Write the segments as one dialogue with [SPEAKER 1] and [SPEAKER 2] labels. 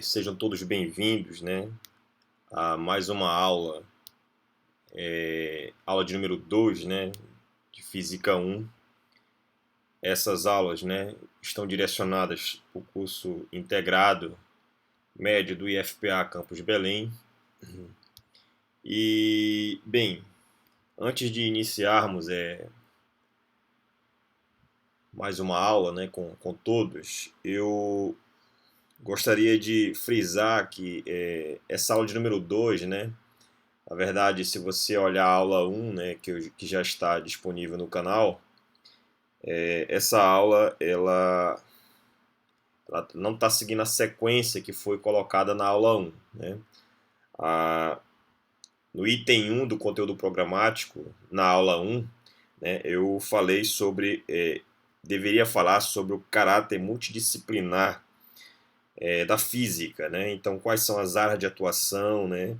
[SPEAKER 1] Sejam todos bem-vindos, né, a mais uma aula, aula de número 2, né, de Física 1. Essas aulas, né, estão direcionadas para o curso integrado médio do IFPA Campus Belém. E, bem, antes de iniciarmos mais uma aula, né, com todos, eu gostaria de frisar que essa aula de número 2, né, na verdade, se você olhar a aula 1, né, que já está disponível no canal, essa aula ela não está seguindo a sequência que foi colocada na aula 1. Né? A, no item 1 do conteúdo programático, na aula 1, né, eu falei sobre, deveria falar sobre o caráter multidisciplinar da física. Né? Então, quais são as áreas de atuação, né?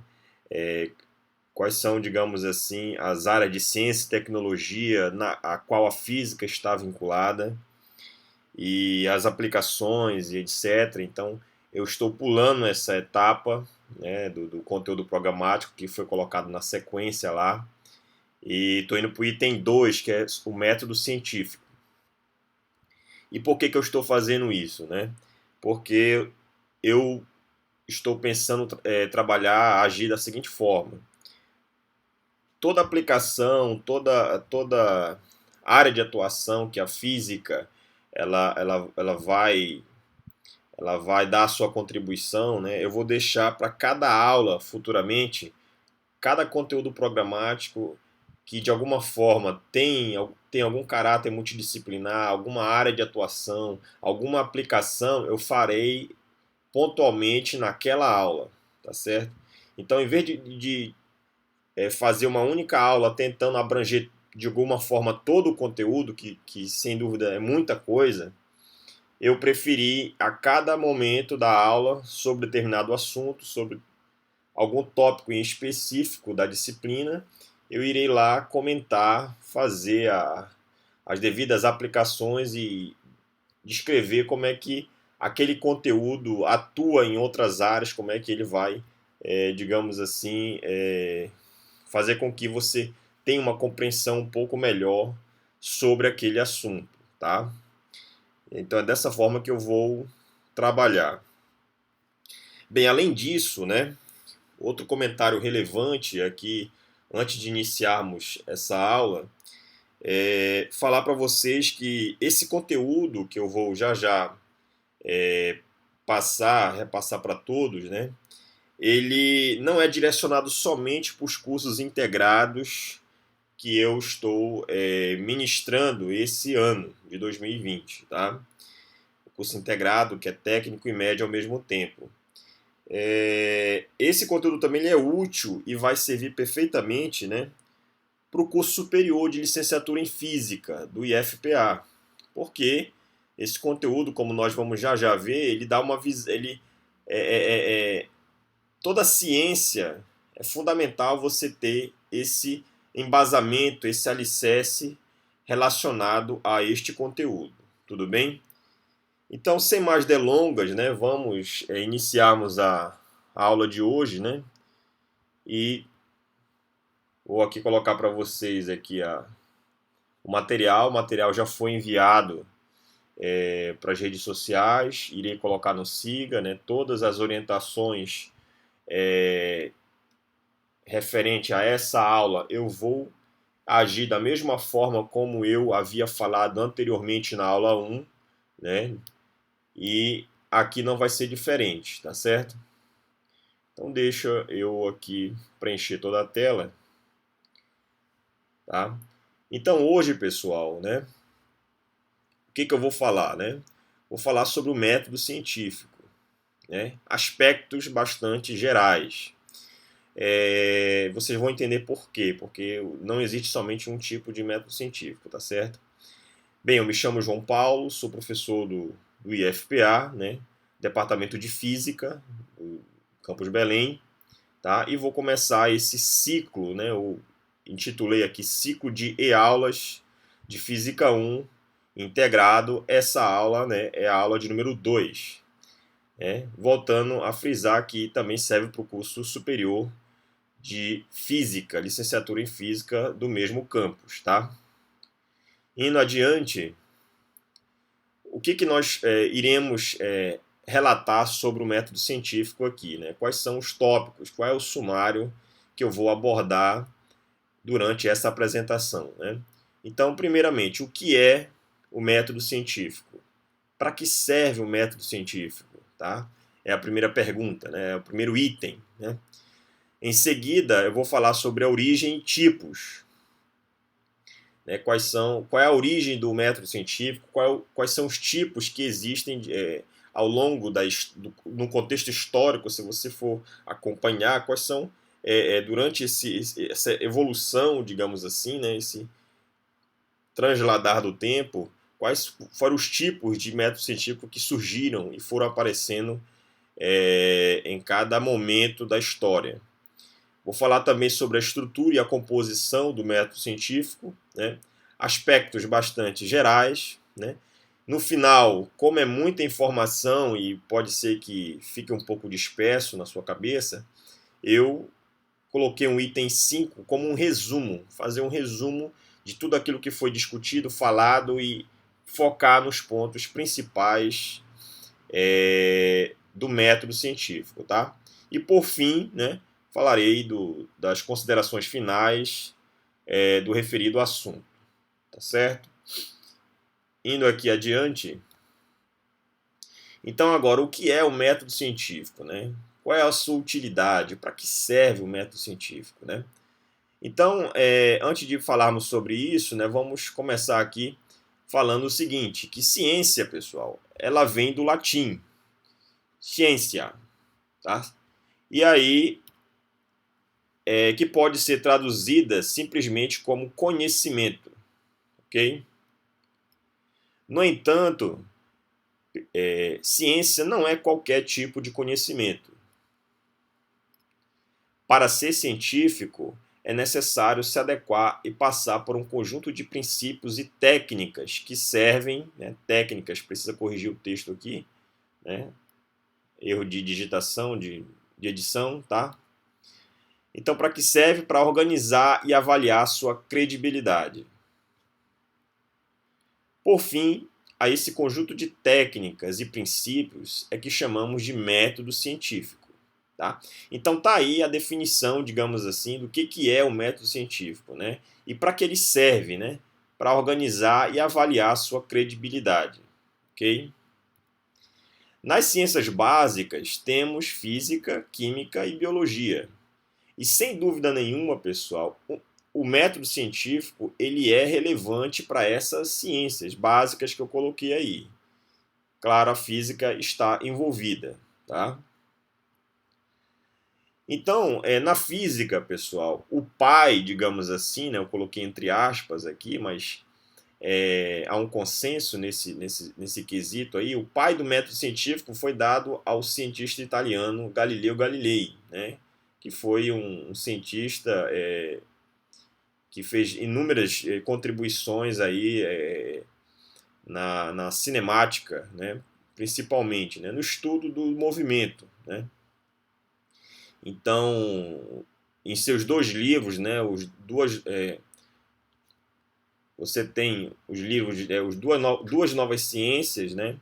[SPEAKER 1] Quais são, digamos assim, as áreas de ciência e tecnologia a qual a física está vinculada e as aplicações e etc. Então, eu estou pulando essa etapa, né, do conteúdo programático que foi colocado na sequência lá e estou indo para o item 2, que é o método científico. E por que eu estou fazendo isso? Né? Porque eu estou pensando trabalhar, agir da seguinte forma. Toda aplicação, toda área de atuação que a física ela vai dar a sua contribuição, né? Eu vou deixar para cada aula futuramente, cada conteúdo programático que de alguma forma tem algum caráter multidisciplinar, alguma área de atuação, alguma aplicação, eu farei pontualmente naquela aula, tá certo? Então, em vez de fazer uma única aula tentando abranger de alguma forma todo o conteúdo, que sem dúvida é muita coisa, eu preferi a cada momento da aula sobre determinado assunto, sobre algum tópico em específico da disciplina, eu irei lá comentar, fazer as devidas aplicações e descrever como é que aquele conteúdo atua em outras áreas, como é que ele vai, digamos assim, fazer com que você tenha uma compreensão um pouco melhor sobre aquele assunto, tá? Então é dessa forma que eu vou trabalhar. Bem, além disso, né, outro comentário relevante aqui, antes de iniciarmos essa aula, é falar para vocês que esse conteúdo que eu vou já já repassar para todos, né, ele não é direcionado somente para os cursos integrados que eu estou ministrando esse ano de 2020, tá? O curso integrado, que é técnico e médio ao mesmo tempo. Esse conteúdo também é útil e vai servir perfeitamente, né, para o curso superior de licenciatura em Física, do IFPA. Porque esse conteúdo, como nós vamos já já ver, ele dá uma visão. Toda ciência é fundamental você ter esse embasamento, esse alicerce relacionado a este conteúdo. Tudo bem? Então, sem mais delongas, né, vamos iniciarmos a aula de hoje, né? E vou aqui colocar para vocês aqui o material já foi enviado para as redes sociais, irei colocar no Siga, né, todas as orientações referente a essa aula, eu vou agir da mesma forma como eu havia falado anteriormente na aula 1, né? E aqui não vai ser diferente, tá certo? Então deixa eu aqui preencher toda a tela, tá? Então hoje, pessoal, né? O que eu vou falar, né? Vou falar sobre o método científico, né? Aspectos bastante gerais. Vocês vão entender por quê, porque não existe somente um tipo de método científico, tá certo? Bem, eu me chamo João Paulo, sou professor do IFPA, né? Departamento de Física, do Campus Belém, tá? E vou começar esse ciclo, né? Eu intitulei aqui Ciclo de E-Aulas de Física 1 integrado. Essa aula, né, é a aula de número 2. Voltando a frisar que também serve para o curso superior de Física, licenciatura em Física do mesmo campus, tá? Indo adiante, o que nós iremos relatar sobre o método científico aqui, né? Quais são os tópicos, qual é o sumário que eu vou abordar durante essa apresentação, né? Então, primeiramente, o que é o método científico? Para que serve o método científico, tá? É a primeira pergunta, né? É o primeiro item, né? Em seguida, eu vou falar sobre a origem e tipos, né? Qual é a origem do método científico, quais são os tipos que existem ao longo no contexto histórico, se você for acompanhar, quais são durante essa evolução, digamos assim, né? Esse transladar do tempo, quais foram os tipos de método científico que surgiram e foram aparecendo em cada momento da história. Vou falar também sobre a estrutura e a composição do método científico, né? Aspectos bastante gerais, né? No final, como é muita informação e pode ser que fique um pouco disperso na sua cabeça, eu coloquei um item 5 como um resumo, fazer um resumo de tudo aquilo que foi discutido, falado e focar nos pontos principais do método científico, tá? E por fim, né, falarei das considerações finais do referido assunto, tá certo? Indo aqui adiante, então agora o que é o método científico, né? Qual é a sua utilidade? Para que serve o método científico, né? Então, antes de falarmos sobre isso, né, vamos começar aqui falando o seguinte, que ciência, pessoal, ela vem do latim, ciência, tá? E aí, que pode ser traduzida simplesmente como conhecimento, ok? No entanto, ciência não é qualquer tipo de conhecimento. Para ser científico, é necessário se adequar e passar por um conjunto de princípios e técnicas que servem, né, técnicas, precisa corrigir o texto aqui, né, erro de digitação, de edição, tá? Então, para que serve? Para organizar e avaliar sua credibilidade. Por fim, a esse conjunto de técnicas e princípios é que chamamos de método científico. Tá? Então tá aí a definição, digamos assim, do que é o método científico, né? E para que ele serve, né? Para organizar e avaliar a sua credibilidade, ok? Nas ciências básicas temos física, química e biologia. E sem dúvida nenhuma, pessoal, o método científico ele é relevante para essas ciências básicas que eu coloquei aí. Claro, a física está envolvida, tá? Então, na física, pessoal, o pai, digamos assim, né, eu coloquei entre aspas aqui, mas há um consenso nesse quesito aí, o pai do método científico foi dado ao cientista italiano Galileu Galilei, né, que foi um cientista que fez inúmeras contribuições aí na cinemática, né, principalmente, né, no estudo do movimento, né. Então, em seus dois livros, né, você tem os livros, duas novas ciências, né,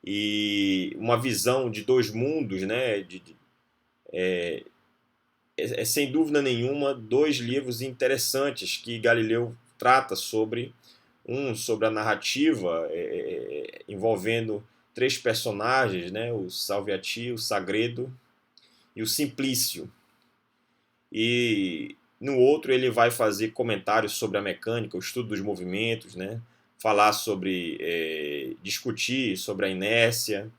[SPEAKER 1] e uma visão de dois mundos, né, sem dúvida nenhuma dois livros interessantes que Galileu trata sobre a narrativa envolvendo três personagens, né, o Salviati, o Sagredo e o Simplício. E no outro ele vai fazer comentários sobre a mecânica, o estudo dos movimentos, né? Falar sobre, discutir sobre a inércia,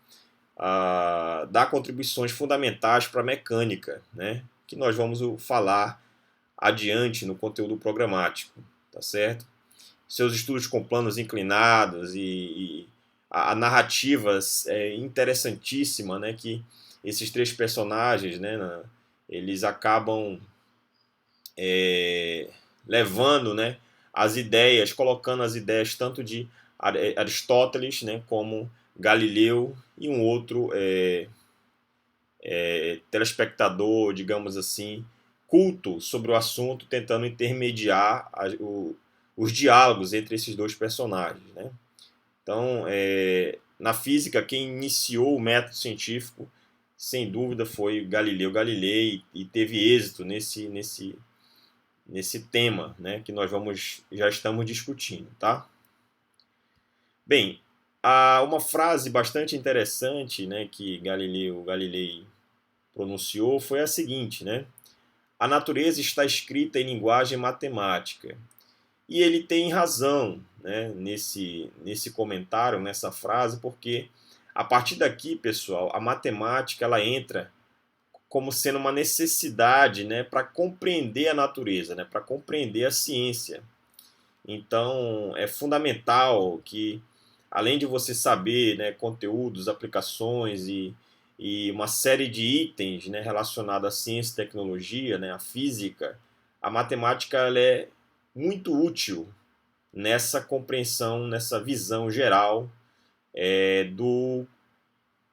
[SPEAKER 1] dar contribuições fundamentais para a mecânica, né? Que nós vamos falar adiante no conteúdo programático, tá certo? Seus estudos com planos inclinados e a narrativa interessantíssima, né? Que esses três personagens, né? Eles acabam levando, né, as ideias, colocando as ideias tanto de Aristóteles, né, como Galileu e um outro telespectador, digamos assim, culto sobre o assunto, tentando intermediar os diálogos entre esses dois personagens, né? Então, na física, quem iniciou o método científico, sem dúvida, foi Galileu Galilei e teve êxito nesse tema, né, que nós já estamos discutindo, tá? Bem, há uma frase bastante interessante, né, que Galileu Galilei pronunciou foi a seguinte, né? A natureza está escrita em linguagem matemática. E ele tem razão, né, nesse comentário, nessa frase, porque a partir daqui, pessoal, a matemática ela entra como sendo uma necessidade, né, para compreender a natureza, né, para compreender a ciência. Então, é fundamental que, além de você saber, né, conteúdos, aplicações e uma série de itens, né, relacionados à ciência e tecnologia, né, à física, a matemática ela é muito útil nessa compreensão, nessa visão geral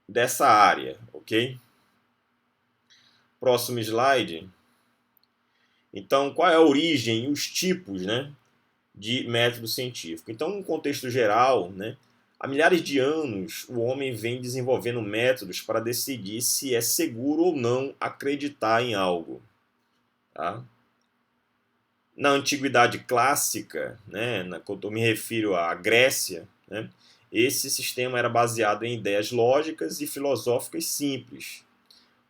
[SPEAKER 1] dessa área, ok? Próximo slide. Então, qual é a origem e os tipos, né, de método científico? Então, no contexto geral, né, há milhares de anos o homem vem desenvolvendo métodos para decidir se é seguro ou não acreditar em algo. Tá? Na antiguidade clássica, né, quando eu me refiro à Grécia, né, esse sistema era baseado em ideias lógicas e filosóficas simples.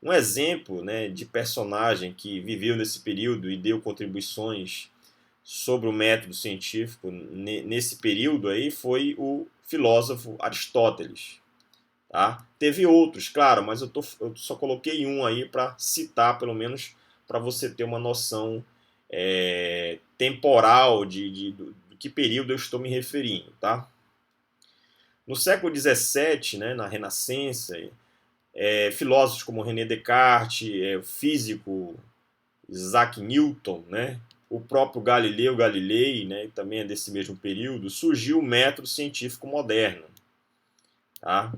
[SPEAKER 1] Um exemplo, né, de personagem que viveu nesse período e deu contribuições sobre o método científico nesse período aí foi o filósofo Aristóteles. Tá? Teve outros, claro, mas eu só coloquei um aí para citar, pelo menos para você ter uma noção temporal do que período eu estou me referindo. Tá? No século XVII, né, na Renascença, filósofos como René Descartes, o físico Isaac Newton, né, o próprio Galileu Galilei, né, também é desse mesmo período, surgiu o método científico moderno. Tá?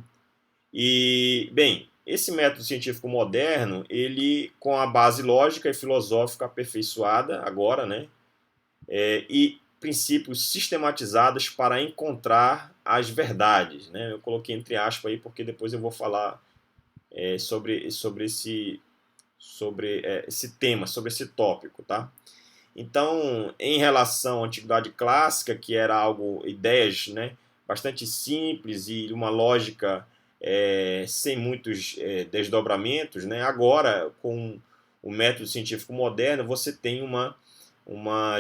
[SPEAKER 1] E, bem, esse método científico moderno, ele com a base lógica e filosófica aperfeiçoada agora, né, e princípios sistematizados para encontrar as verdades, né? Eu coloquei entre aspas aí porque depois eu vou falar sobre esse tema, sobre esse tópico, tá? Então, em relação à antiguidade clássica, que era algo, ideias, né, bastante simples e uma lógica sem muitos desdobramentos, né, agora, com o método científico moderno, você tem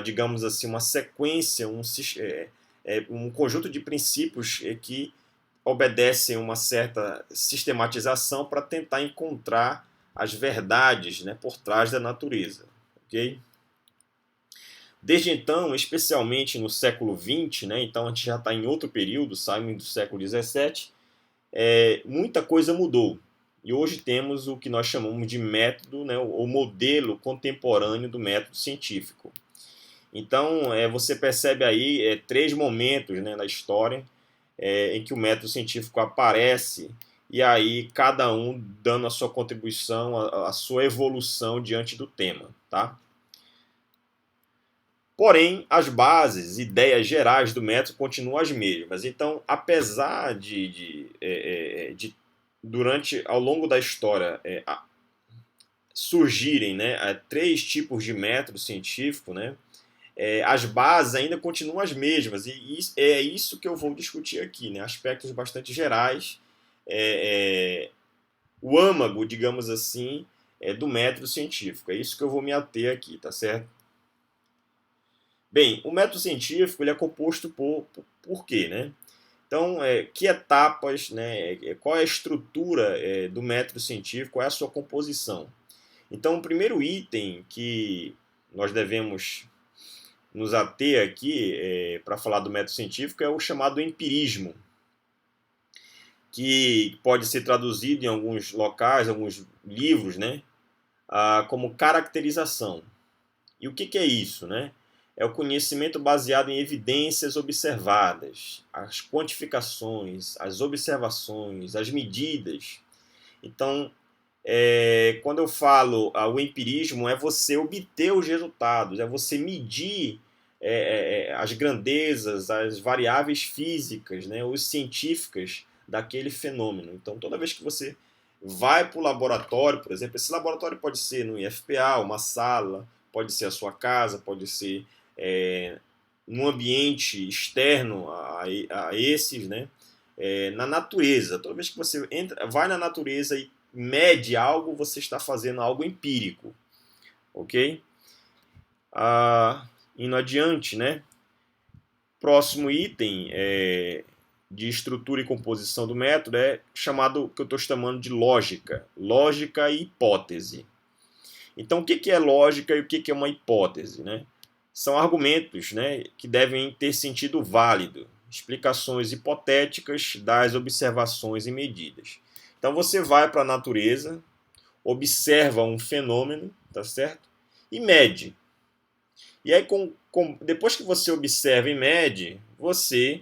[SPEAKER 1] digamos assim, uma sequência, um conjunto de princípios que obedecem uma certa sistematização para tentar encontrar as verdades, né, por trás da natureza. Ok? Desde então, especialmente no século XX, né, então a gente já está em outro período, saímos do século XVII, muita coisa mudou. E hoje temos o que nós chamamos de método, né, o modelo contemporâneo do método científico. Então, você percebe aí três momentos, né, na história em que o método científico aparece e aí cada um dando a sua contribuição, a sua evolução diante do tema. Tá? Porém, as bases, ideias gerais do método continuam as mesmas. Então, apesar durante, ao longo da história, surgirem, né, três tipos de método científico, né, as bases ainda continuam as mesmas. E é isso que eu vou discutir aqui, né, aspectos bastante gerais, o âmago, digamos assim, do método científico. É isso que eu vou me ater aqui, tá certo? Bem, o método científico ele é composto por quê, né? Então, que etapas, né? Qual é a estrutura do método científico, qual é a sua composição? Então, o primeiro item que nós devemos nos ater aqui para falar do método científico é o chamado empirismo, que pode ser traduzido em alguns locais, alguns livros, né? Como caracterização. E o que é isso, né? É o conhecimento baseado em evidências observadas, as quantificações, as observações, as medidas. Então, Quando eu falo o empirismo, é você obter os resultados, é você medir as grandezas, as variáveis físicas, né, ou científicas daquele fenômeno. Então, toda vez que você vai para o laboratório, por exemplo, esse laboratório pode ser no IFPA, uma sala, pode ser a sua casa, pode ser num ambiente externo a esses, né, na natureza. Toda vez que você vai na natureza e mede algo, você está fazendo algo empírico, ok? Indo adiante, né? Próximo item de estrutura e composição do método é chamado, que eu estou chamando de lógica. Lógica e hipótese. Então, o que é lógica e o que é uma hipótese, né? São argumentos, né, que devem ter sentido válido, explicações hipotéticas das observações e medidas. Então, você vai para a natureza, observa um fenômeno, tá certo? E mede. E aí, depois que você observa e mede, você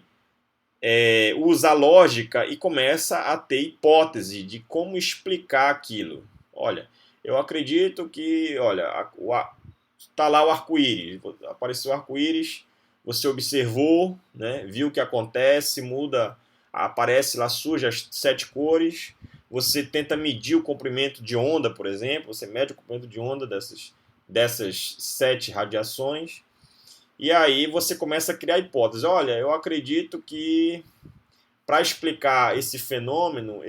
[SPEAKER 1] usa a lógica e começa a ter hipótese de como explicar aquilo. Olha, eu acredito que, olha, tá lá o arco-íris, apareceu o arco-íris, você observou, né, viu o que acontece, muda, aparece lá, surge as 7 cores, você tenta medir o comprimento de onda, por exemplo, você mede o comprimento de onda dessas 7 radiações, e aí você começa a criar hipóteses. Olha, eu acredito que para explicar esse fenômeno,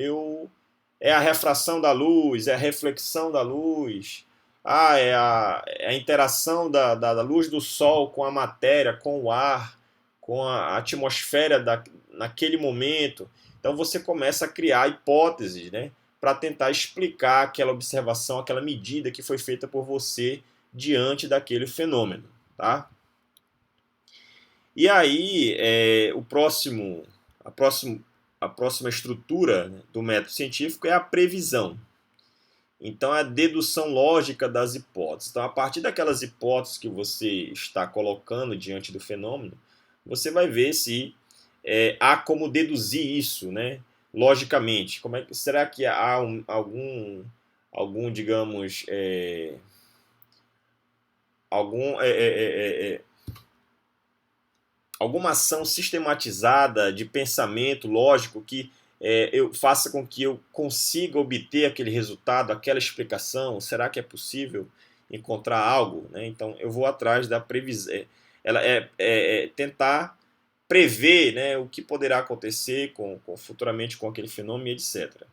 [SPEAKER 1] é a refração da luz, é a reflexão da luz, é a interação da luz do Sol com a matéria, com o ar, com a atmosfera naquele momento. Então você começa a criar hipóteses, né, para tentar explicar aquela observação, aquela medida que foi feita por você diante daquele fenômeno. Tá? E aí, a próxima estrutura, né, do método científico é a previsão. Então, é a dedução lógica das hipóteses. Então, a partir daquelas hipóteses que você está colocando diante do fenômeno, você vai ver se há como deduzir isso, né, logicamente. Será que há algum digamos, algum alguma ação sistematizada de pensamento lógico que eu faça com que eu consiga obter aquele resultado, aquela explicação? Será que é possível encontrar algo? Né? Então, eu vou atrás da previsão. Ela tentar prever, né, o que poderá acontecer futuramente com aquele fenômeno, etc.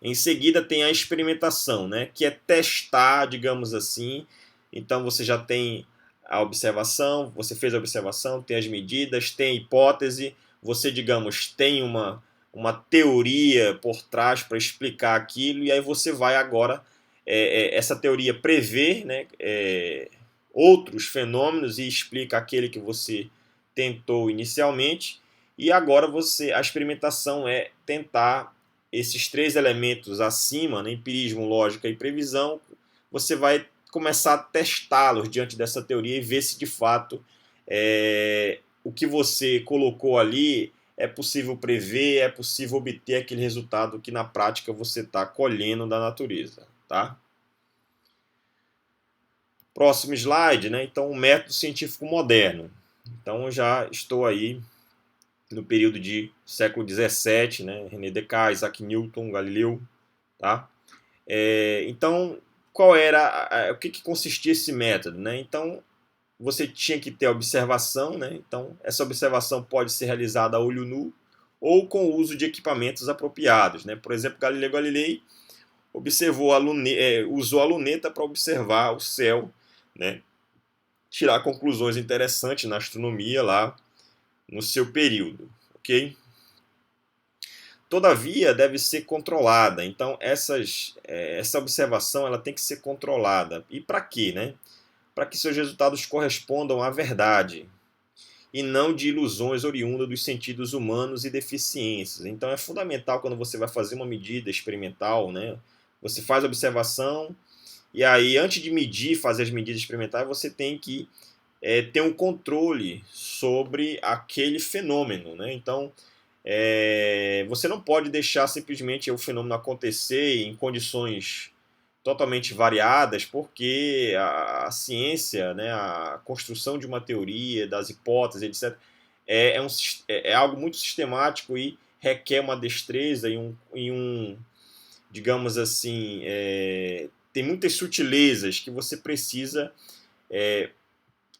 [SPEAKER 1] Em seguida, tem a experimentação, né, que é testar, digamos assim. Então, você já tem a observação, você fez a observação, tem as medidas, tem a hipótese, você, digamos, tem uma teoria por trás para explicar aquilo, e aí você vai agora, essa teoria prever, né, outros fenômenos e explica aquele que você tentou inicialmente, e agora a experimentação é tentar esses 3 elementos acima, né, empirismo, lógica e previsão. Você vai começar a testá-los diante dessa teoria e ver se de fato o que você colocou ali é possível prever, é possível obter aquele resultado que na prática você está colhendo da natureza. Tá? Próximo slide, né? Então, o método científico moderno. Então, eu já estou aí no período de século XVII, né? René Descartes, Isaac Newton, Galileu. Tá? Então, o que consistia esse método, né? Então, você tinha que ter observação, né? Então, essa observação pode ser realizada a olho nu ou com o uso de equipamentos apropriados, né? Por exemplo, Galileu Galilei usou a luneta para observar o céu, né? Tirar conclusões interessantes na astronomia lá no seu período, ok? Todavia, deve ser controlada. Então, essa observação ela tem que ser controlada. E para quê, né? Para que seus resultados correspondam à verdade e não de ilusões oriundas dos sentidos humanos e deficiências. Então, é fundamental quando você vai fazer uma medida experimental, né? Você faz a observação e aí, antes de medir, fazer as medidas experimentais, você tem que ter um controle sobre aquele fenômeno, né? Então, Você não pode deixar simplesmente o fenômeno acontecer em condições totalmente variadas, porque a ciência, né, a construção de uma teoria, das hipóteses, etc., é algo muito sistemático e requer uma destreza digamos assim, tem muitas sutilezas que você precisa,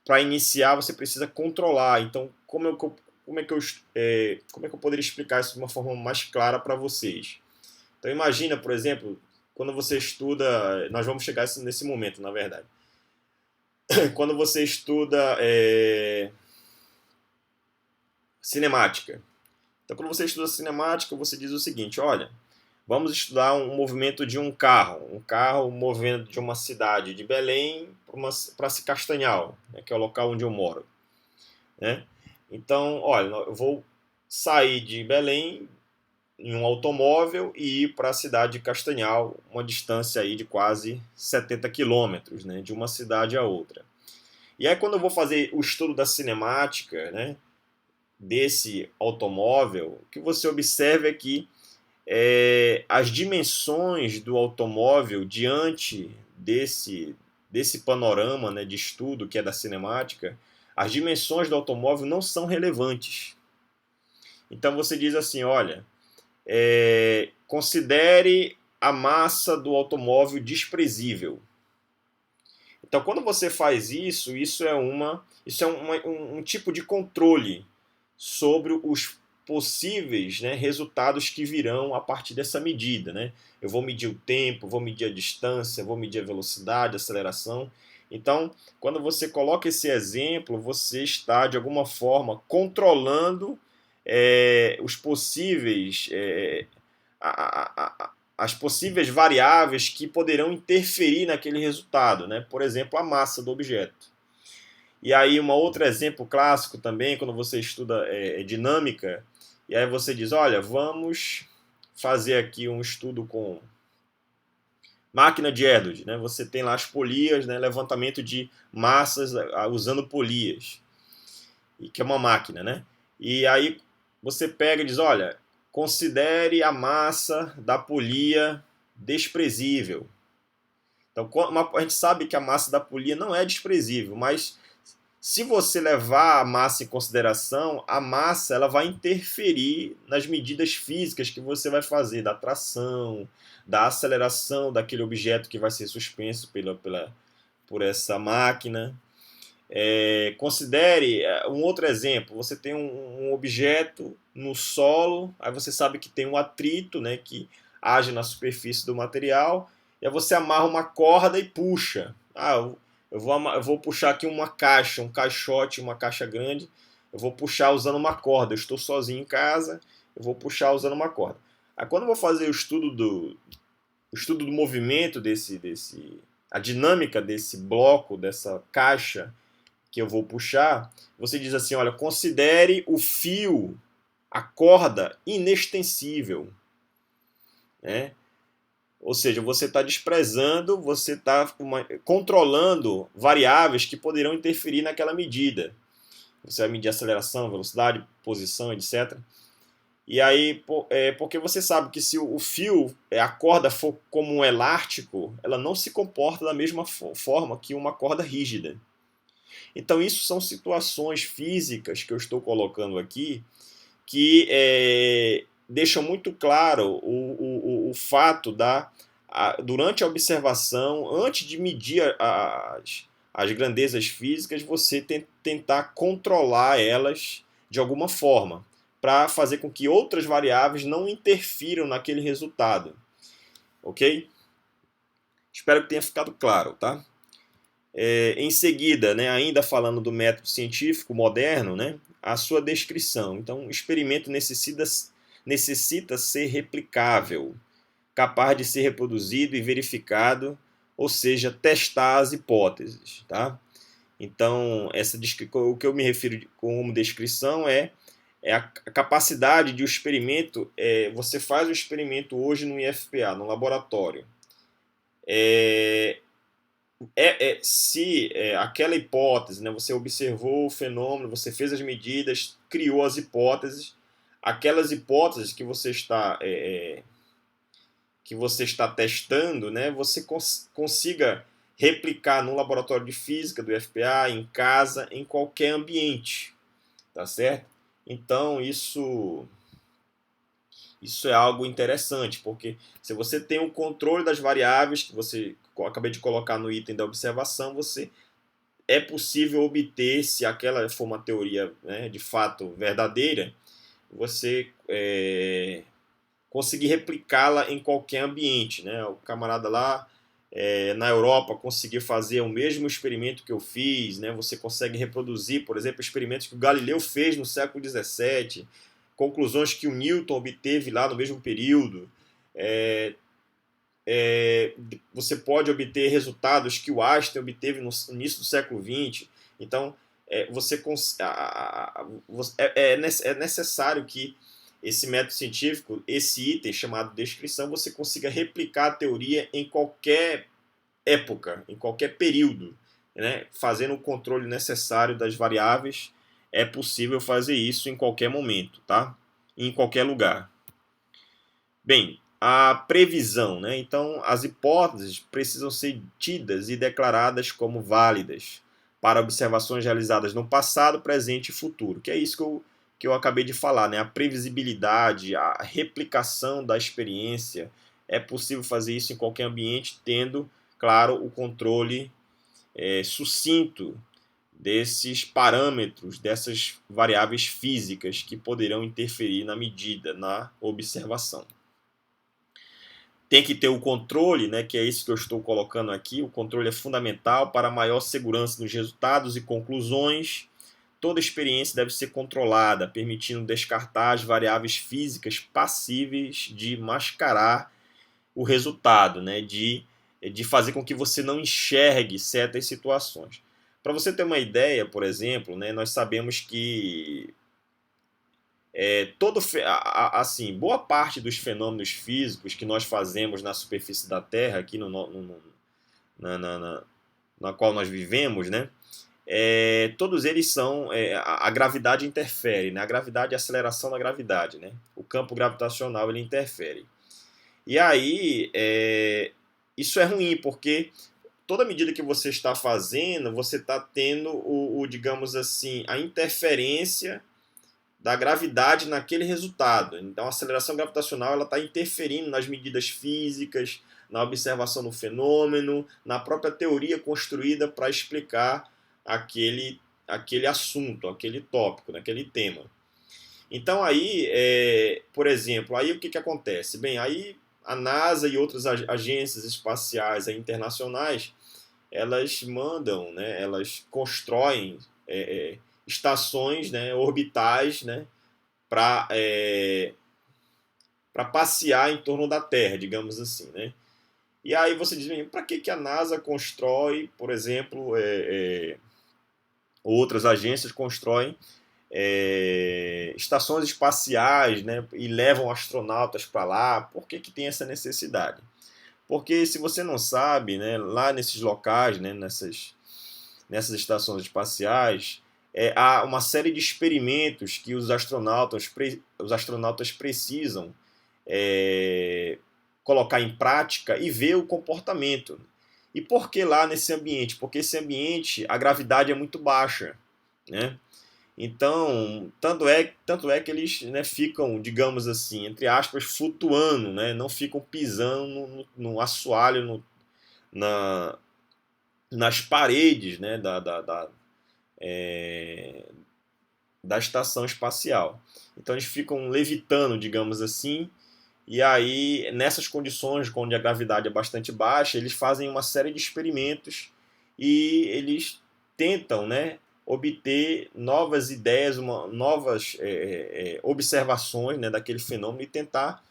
[SPEAKER 1] para iniciar, você precisa controlar. Então, como é que eu poderia explicar isso de uma forma mais clara para vocês? Então, imagina, por exemplo, quando você estuda, nós vamos chegar nesse momento, na verdade. Quando você estuda cinemática. Então, quando você estuda cinemática, você diz o seguinte: olha, vamos estudar um movimento de um carro movendo de uma cidade de Belém para Castanhal, né, que é o local onde eu moro, né? Então, olha, eu vou sair de Belém em um automóvel e ir para a cidade de Castanhal, uma distância aí de quase 70 quilômetros, né, de uma cidade a outra. E aí, quando eu vou fazer o estudo da cinemática, né, desse automóvel, o que você observa é que as dimensões do automóvel diante desse panorama, né, de estudo que é da cinemática, as dimensões do automóvel não são relevantes. Então você diz assim, olha, considere a massa do automóvel desprezível. Então, quando você faz isso, isso é um tipo de controle sobre os possíveis, né, resultados que virão a partir dessa medida, né? Eu vou medir o tempo, vou medir a distância, vou medir a velocidade, a aceleração. Então, quando você coloca esse exemplo, você está de alguma forma controlando os possíveis as possíveis variáveis que poderão interferir naquele resultado, né? Por exemplo, a massa do objeto. E aí, um outro exemplo clássico também, quando você estuda dinâmica, e aí você diz, olha, vamos fazer aqui um estudo com máquina de Edwards, né? Você tem lá as polias, né? Levantamento de massas usando polias, e que é uma máquina, né? E aí você pega e diz, olha, considere a massa da polia desprezível. Então, a gente sabe que a massa da polia não é desprezível, mas se você levar a massa em consideração, a massa ela vai interferir nas medidas físicas que você vai fazer, da tração, da aceleração daquele objeto que vai ser suspenso por essa máquina. Considere um outro exemplo. Você tem um objeto no solo, aí você sabe que tem um atrito, né, que age na superfície do material, e aí você amarra uma corda e puxa. Eu vou puxar aqui uma caixa, um caixote, uma caixa grande. Eu vou puxar usando uma corda. Eu estou sozinho em casa, eu vou puxar usando uma corda. Aí quando eu vou fazer o estudo do movimento a dinâmica desse bloco, dessa caixa que eu vou puxar, você diz assim, olha, considere o fio, a corda inextensível, né? Ou seja, você está desprezando, você está controlando variáveis que poderão interferir naquela medida. Você vai medir aceleração, velocidade, posição, etc. E aí, porque você sabe que se o fio, a corda for como um elástico, ela não se comporta da mesma forma que uma corda rígida. Então, isso são situações físicas que eu estou colocando aqui que deixam muito claro o fato durante a observação, antes de medir as grandezas físicas, você tentar controlar elas de alguma forma, para fazer com que outras variáveis não interfiram naquele resultado. Ok? Espero que tenha ficado claro, tá? Em seguida, né, ainda falando do método científico moderno, né, a sua descrição. Então, o experimento necessita ser replicável, capaz de ser reproduzido e verificado, ou seja, testar as hipóteses. Tá? Então, o que eu me refiro como descrição é a capacidade de o experimento. Você faz o experimento hoje no IFPA, no laboratório. Se aquela hipótese, né, você observou o fenômeno, você fez as medidas, criou as hipóteses, aquelas hipóteses que você está testando, né, você consiga replicar no laboratório de física do FPA, em casa, em qualquer ambiente, tá certo? Então isso é algo interessante, porque se você tem o controle das variáveis que você acabei de colocar no item da observação, você é possível obter, se aquela for uma teoria, né, de fato verdadeira, você conseguir replicá-la em qualquer ambiente, né? O camarada lá na Europa conseguiu fazer o mesmo experimento que eu fiz, né? Você consegue reproduzir, por exemplo, experimentos que o Galileu fez no século XVII, conclusões que o Newton obteve lá no mesmo período. É, você pode obter resultados que o Einstein obteve no início do século XX. Então, é necessário que esse método científico, esse item chamado descrição, você consiga replicar a teoria em qualquer época, em qualquer período, né? Fazendo o controle necessário das variáveis, é possível fazer isso em qualquer momento, tá? Em qualquer lugar. Bem, a previsão, né? Então, as hipóteses precisam ser tidas e declaradas como válidas para observações realizadas no passado, presente e futuro, que é isso que eu acabei de falar, né? A previsibilidade, a replicação da experiência, é possível fazer isso em qualquer ambiente, tendo, claro, o controle sucinto desses parâmetros, dessas variáveis físicas que poderão interferir na medida, na observação. Tem que ter o controle, né, que é isso que eu estou colocando aqui. O controle é fundamental para maior segurança nos resultados e conclusões. Toda experiência deve ser controlada, permitindo descartar as variáveis físicas passíveis de mascarar o resultado, né, de fazer com que você não enxergue certas situações. Para você ter uma ideia, por exemplo, né, nós sabemos que assim, boa parte dos fenômenos físicos que nós fazemos na superfície da Terra, aqui na qual nós vivemos, né? Todos eles são. A gravidade interfere, né? A gravidade, a aceleração da gravidade, né? O campo gravitacional ele interfere. E aí, isso é ruim, porque toda medida que você está fazendo, você está tendo digamos assim, a interferência da gravidade naquele resultado. Então, a aceleração gravitacional está interferindo nas medidas físicas, na observação do fenômeno, na própria teoria construída para explicar aquele assunto, aquele tópico, aquele tema. Então, aí, por exemplo, aí o que acontece? Bem, aí a NASA e outras agências espaciais internacionais, elas mandam, né, elas constroem estações, né, orbitais, né, para passear em torno da Terra, digamos assim, né? E aí você diz, para que a NASA constrói, por exemplo, outras agências constroem estações espaciais, né, e levam astronautas para lá? Por que tem essa necessidade? Porque se você não sabe, né, lá nesses locais, né, nessas estações espaciais, há uma série de experimentos que os astronautas precisam colocar em prática e ver o comportamento. E por que lá nesse ambiente? Porque esse ambiente, a gravidade é muito baixa, né? Então, tanto é que eles, né, ficam, digamos assim, entre aspas, flutuando, né? Não ficam pisando no assoalho, nas paredes, né, da estação espacial. Então eles ficam levitando, digamos assim, e aí nessas condições, onde a gravidade é bastante baixa, eles fazem uma série de experimentos e eles tentam, né, obter novas ideias, novas observações, né, daquele fenômeno e tentar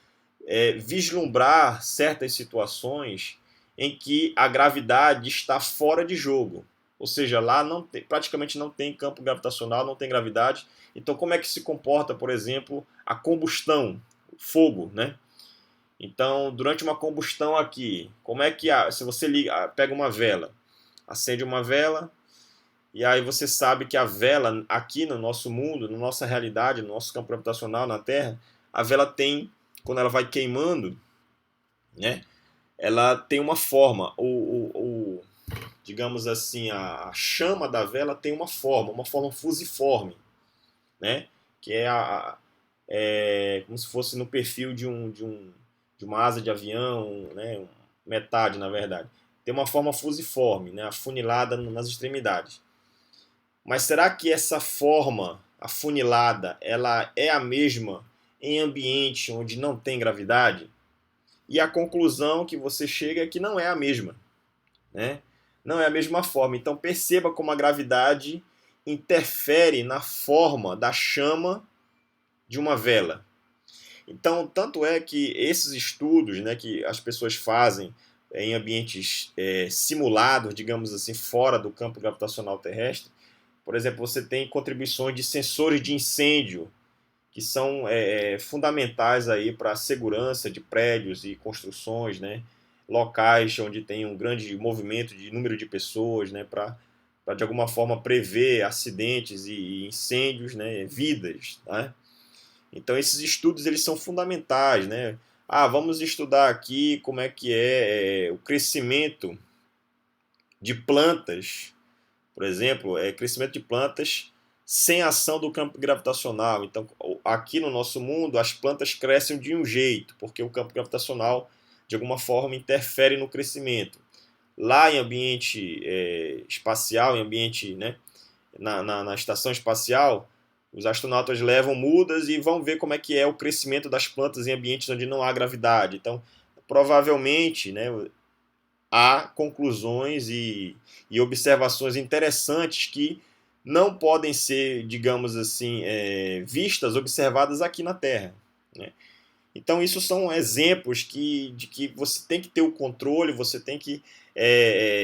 [SPEAKER 1] vislumbrar certas situações em que a gravidade está fora de jogo. Ou seja, lá praticamente não tem campo gravitacional, não tem gravidade. Então, como é que se comporta, por exemplo, a combustão, o fogo, né? Então, durante uma combustão aqui, como é que se você pega uma vela, acende uma vela, E aí você sabe que a vela, aqui no nosso mundo, na nossa realidade, no nosso campo gravitacional na Terra, a vela tem, quando ela vai queimando, né, ela tem uma forma. Digamos assim, a chama da vela tem uma forma fusiforme, né, que como se fosse no perfil de uma asa de avião, né, metade, na verdade. Tem uma forma fusiforme, né, afunilada nas extremidades. Mas será que essa forma afunilada ela é a mesma em ambiente onde não tem gravidade? E a conclusão que você chega é que não é a mesma, né? Não é a mesma forma. Então perceba como a gravidade interfere na forma da chama de uma vela. Então, tanto é que esses estudos, né, que as pessoas fazem em ambientes simulados, digamos assim, fora do campo gravitacional terrestre, por exemplo, você tem contribuições de sensores de incêndio, que são fundamentais aí para a segurança de prédios e construções, né? Locais onde tem um grande movimento de número de pessoas, né? Para de alguma forma prever acidentes e incêndios, né? Vidas, né? Então esses estudos eles são fundamentais, né? Vamos estudar aqui como é que é o crescimento de plantas, por exemplo, crescimento de plantas sem ação do campo gravitacional. Então, aqui no nosso mundo, as plantas crescem de um jeito, porque o campo gravitacional, de alguma forma, interfere no crescimento. Lá em ambiente espacial, em ambiente, né, na estação espacial, os astronautas levam mudas e vão ver como é que é o crescimento das plantas em ambientes onde não há gravidade. Então, provavelmente, né, há conclusões e observações interessantes que não podem ser, digamos assim, vistas, observadas aqui na Terra, né? Então, isso são exemplos de que você tem que ter o controle, você tem que,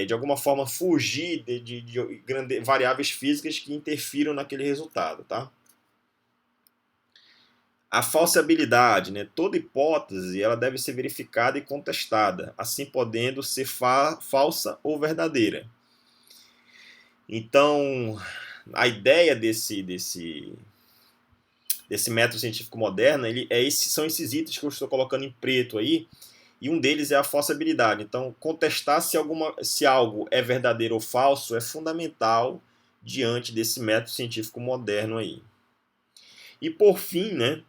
[SPEAKER 1] de alguma forma, fugir de variáveis físicas que interfiram naquele resultado, tá? A falseabilidade, né? Toda hipótese ela deve ser verificada e contestada, assim podendo ser falsa ou verdadeira. Então, a ideia desse método científico moderno, são esses itens que eu estou colocando em preto aí, e um deles é a falseabilidade. Então, contestar se algo é verdadeiro ou falso é fundamental diante desse método científico moderno aí. E por fim, né,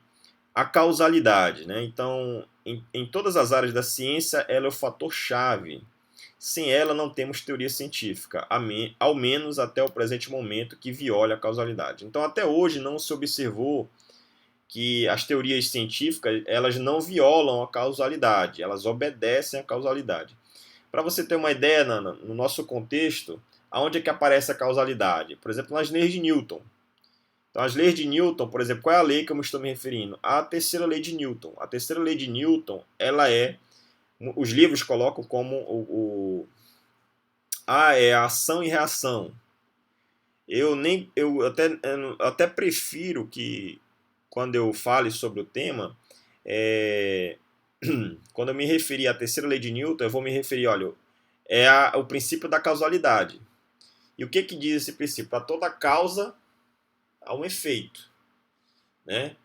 [SPEAKER 1] a causalidade, né? Então, em todas as áreas da ciência, ela é o fator-chave. Sem ela, não temos teoria científica, ao menos até o presente momento, que viole a causalidade. Então, até hoje, não se observou que as teorias científicas elas não violam a causalidade, elas obedecem à causalidade. Para você ter uma ideia, no nosso contexto, aonde é que aparece a causalidade? Por exemplo, nas leis de Newton. Então, as leis de Newton, por exemplo, qual é a lei que eu me estou me referindo? A terceira lei de Newton. A terceira lei de Newton, os livros colocam como é a ação e reação. Eu até prefiro que, quando eu fale sobre o tema, quando eu me referir à terceira lei de Newton, eu vou me referir, olha, o princípio da causalidade. E o que diz esse princípio? Para toda causa há um efeito, né?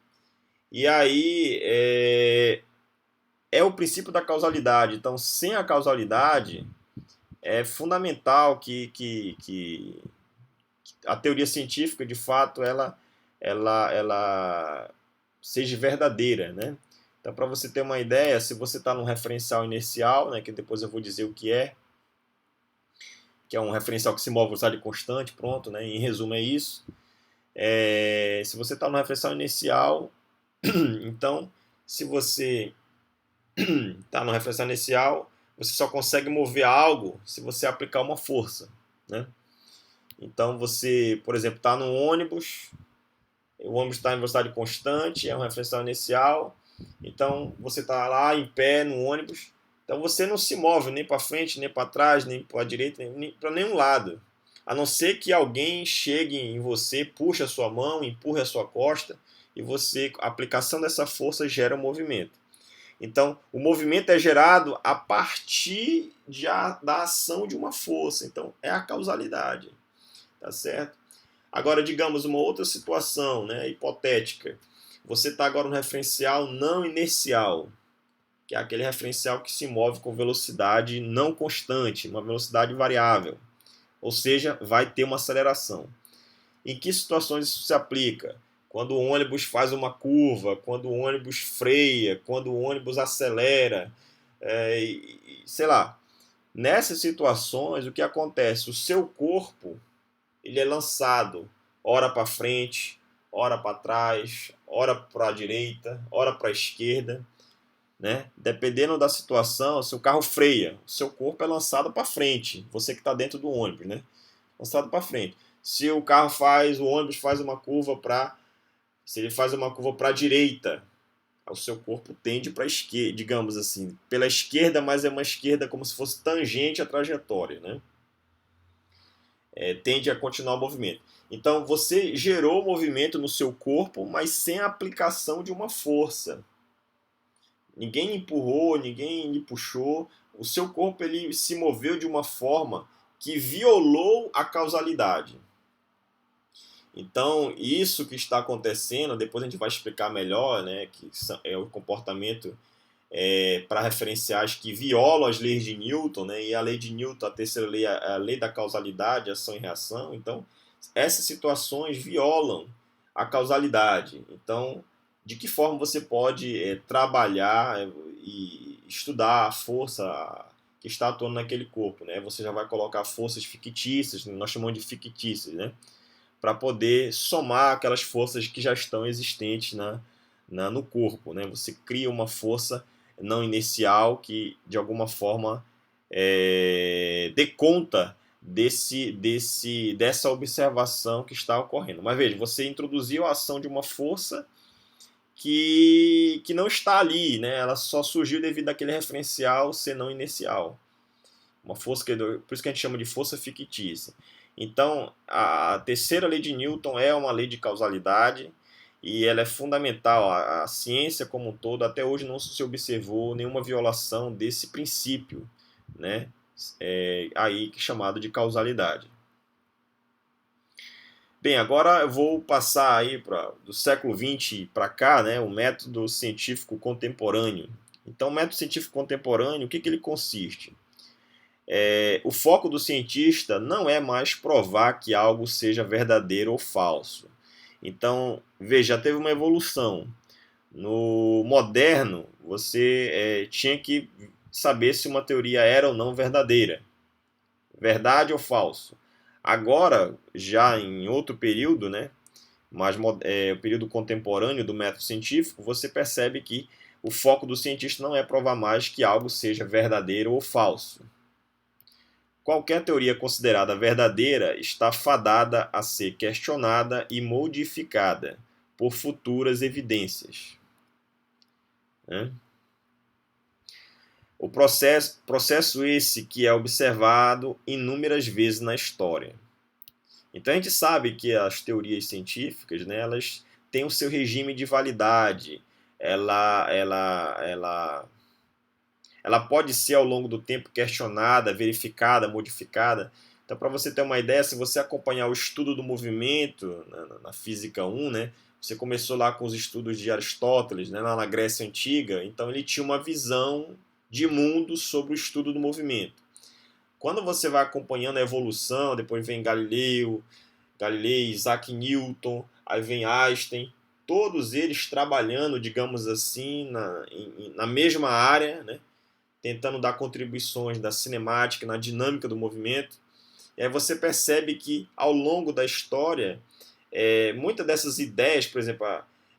[SPEAKER 1] E aí é o princípio da causalidade. Então, sem a causalidade, é fundamental que a teoria científica, de fato, ela seja verdadeira, né? Então, para você ter uma ideia, se você está num referencial inercial, né, que depois eu vou dizer o que é um referencial que se move a velocidade constante, pronto, né? Em resumo é isso. Se você está no referencial inercial, então, se você está no referencial inicial, você só consegue mover algo se você aplicar uma força, né? Então você, por exemplo, está no ônibus, o ônibus está em velocidade constante, é um referencial inicial, então você está lá em pé no ônibus, então você não se move nem para frente, nem para trás, nem para a direita, nem para nenhum lado, a não ser que alguém chegue em você, puxe a sua mão, empurre a sua costa, e a aplicação dessa força gera um movimento. Então, o movimento é gerado a partir da ação de uma força. Então, é a causalidade. tá certo? Agora, digamos uma outra situação, né, hipotética. Você está agora no referencial não inercial, que é aquele referencial que se move com velocidade não constante, uma velocidade variável, ou seja, vai ter uma aceleração. Em que situações isso se aplica? Quando o ônibus faz uma curva, quando o ônibus freia, quando o ônibus acelera, sei lá. Nessas situações, o que acontece? O seu corpo ele é lançado ora para frente, ora para trás, ora para a direita, ora para a esquerda, né? Dependendo da situação, se o carro freia, o seu corpo é lançado para frente, você que está dentro do ônibus, né? Lançado para frente. Se o carro o ônibus faz uma curva se ele faz uma curva para a direita, o seu corpo tende para a esquerda, digamos assim, pela esquerda, mas é uma esquerda como se fosse tangente à trajetória, né? Tende a continuar o movimento. Então você gerou movimento no seu corpo, mas sem a aplicação de uma força. Ninguém lhe empurrou, ninguém lhe puxou. O seu corpo ele se moveu de uma forma que violou a causalidade. Então, isso que está acontecendo, depois a gente vai explicar melhor, né, que é o comportamento para referenciais que violam as leis de Newton, né, e a lei de Newton, a terceira lei, a lei da causalidade, ação e reação. Então, essas situações violam a causalidade. Então, de que forma você pode trabalhar e estudar a força que está atuando naquele corpo, né? Você já vai colocar forças fictícias, nós chamamos de fictícias, né? Para poder somar aquelas forças que já estão existentes no corpo, né? Você cria uma força não inercial que, de alguma forma, dê conta dessa observação que está ocorrendo. Mas veja, você introduziu a ação de uma força que não está ali, né? Ela só surgiu devido àquele referencial ser não inercial. Uma força por isso que a gente chama de força fictícia. Então, a terceira lei de Newton é uma lei de causalidade e ela é fundamental. A ciência como um todo, até hoje não se observou nenhuma violação desse princípio, né? Aí chamado de causalidade. Bem, agora eu vou passar aí do século XX para cá, né, o método científico contemporâneo. Então, o método científico contemporâneo, o que ele consiste? O foco do cientista não é mais provar que algo seja verdadeiro ou falso. Então, veja, já teve uma evolução. No moderno, você tinha que saber se uma teoria era ou não verdadeira. Verdade ou falso. Agora, já em outro período, né, o período contemporâneo do método científico, você percebe que o foco do cientista não é provar mais que algo seja verdadeiro ou falso. Qualquer teoria considerada verdadeira está fadada a ser questionada e modificada por futuras evidências. O processo esse que é observado inúmeras vezes na história. Então a gente sabe que as teorias científicas, né, elas têm o seu regime de validade. Ela pode ser ao longo do tempo questionada, verificada, modificada. Então, para você ter uma ideia, se você acompanhar o estudo do movimento na Física 1, né, você começou lá com os estudos de Aristóteles, né, lá na Grécia Antiga, então ele tinha uma visão de mundo sobre o estudo do movimento. Quando você vai acompanhando a evolução, depois vem Galilei, Isaac Newton, aí vem Einstein, todos eles trabalhando, digamos assim, na mesma área, né, tentando dar contribuições da cinemática, na dinâmica do movimento. E aí você percebe que, ao longo da história, muitas dessas ideias, por exemplo,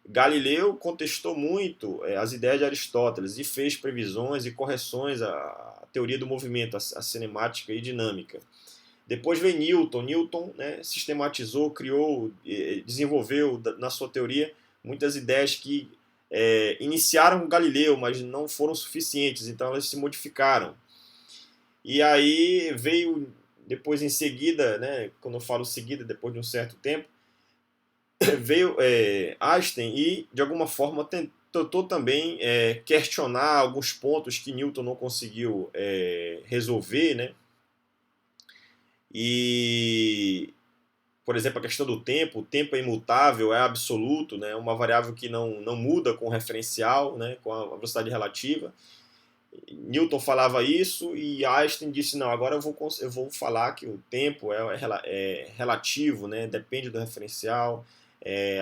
[SPEAKER 1] Galileu contestou muito as ideias de Aristóteles e fez previsões e correções à teoria do movimento, à cinemática e dinâmica. Depois veio Newton. Newton, né, sistematizou, criou, desenvolveu na sua teoria muitas ideias que iniciaram com Galileu, mas não foram suficientes, então elas se modificaram. E aí veio, depois em seguida, né, quando eu falo seguida, depois de um certo tempo, veio Einstein e, de alguma forma, tentou também questionar alguns pontos que Newton não conseguiu resolver, né? E por exemplo, a questão do tempo, o tempo é imutável, é absoluto, né? Uma variável que não muda com o referencial, né? Com a velocidade relativa. Newton falava isso e Einstein disse, não, agora eu vou falar que o tempo é relativo, né? Depende do referencial,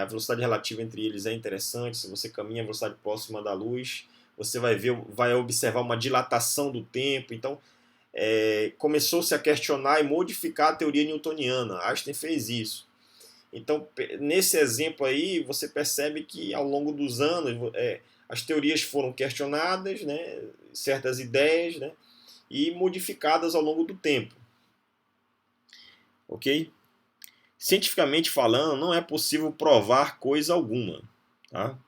[SPEAKER 1] a velocidade relativa entre eles é interessante, se você caminha a velocidade próxima da luz, você vai observar uma dilatação do tempo, então começou-se a questionar e modificar a teoria newtoniana. Einstein fez isso. Então, nesse exemplo aí, você percebe que ao longo dos anos as teorias foram questionadas, né, certas ideias, né, e modificadas ao longo do tempo. Ok? Cientificamente falando, não é possível provar coisa alguma. Tá?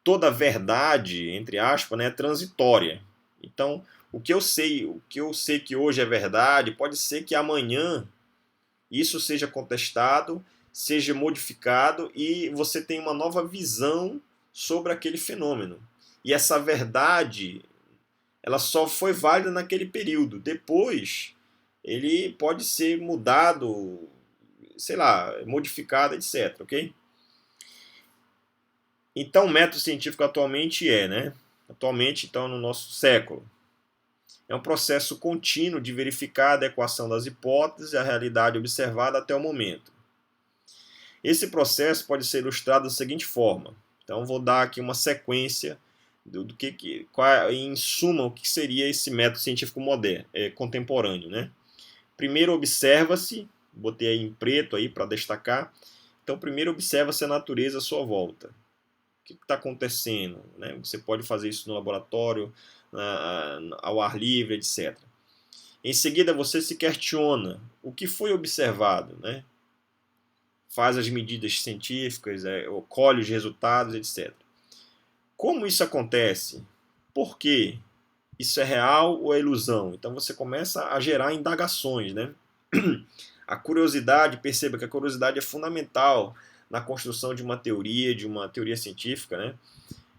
[SPEAKER 1] Toda verdade, entre aspas, né, é transitória. Então, o que eu sei que hoje é verdade, pode ser que amanhã isso seja contestado, seja modificado e você tenha uma nova visão sobre aquele fenômeno. E essa verdade, ela só foi válida naquele período. Depois, ele pode ser mudado, sei lá, modificado, etc, ok? Então, o método científico atualmente né? Atualmente, então, no nosso século. É um processo contínuo de verificar a adequação das hipóteses à realidade observada até o momento. Esse processo pode ser ilustrado da seguinte forma. Então, vou dar aqui uma sequência em suma, o que seria esse método científico moderno, contemporâneo, né? Primeiro observa-se, botei aí em preto aí para destacar. Então, primeiro observa-se a natureza à sua volta. O que está acontecendo? Né? Você pode fazer isso no laboratório, ao ar livre, etc. Em seguida, você se questiona o que foi observado, né? Faz as medidas científicas, colhe os resultados, etc. Como isso acontece? Por quê? Isso é real ou é ilusão? Então você começa a gerar indagações, né? A curiosidade, perceba que a curiosidade é fundamental na construção de uma teoria científica, né?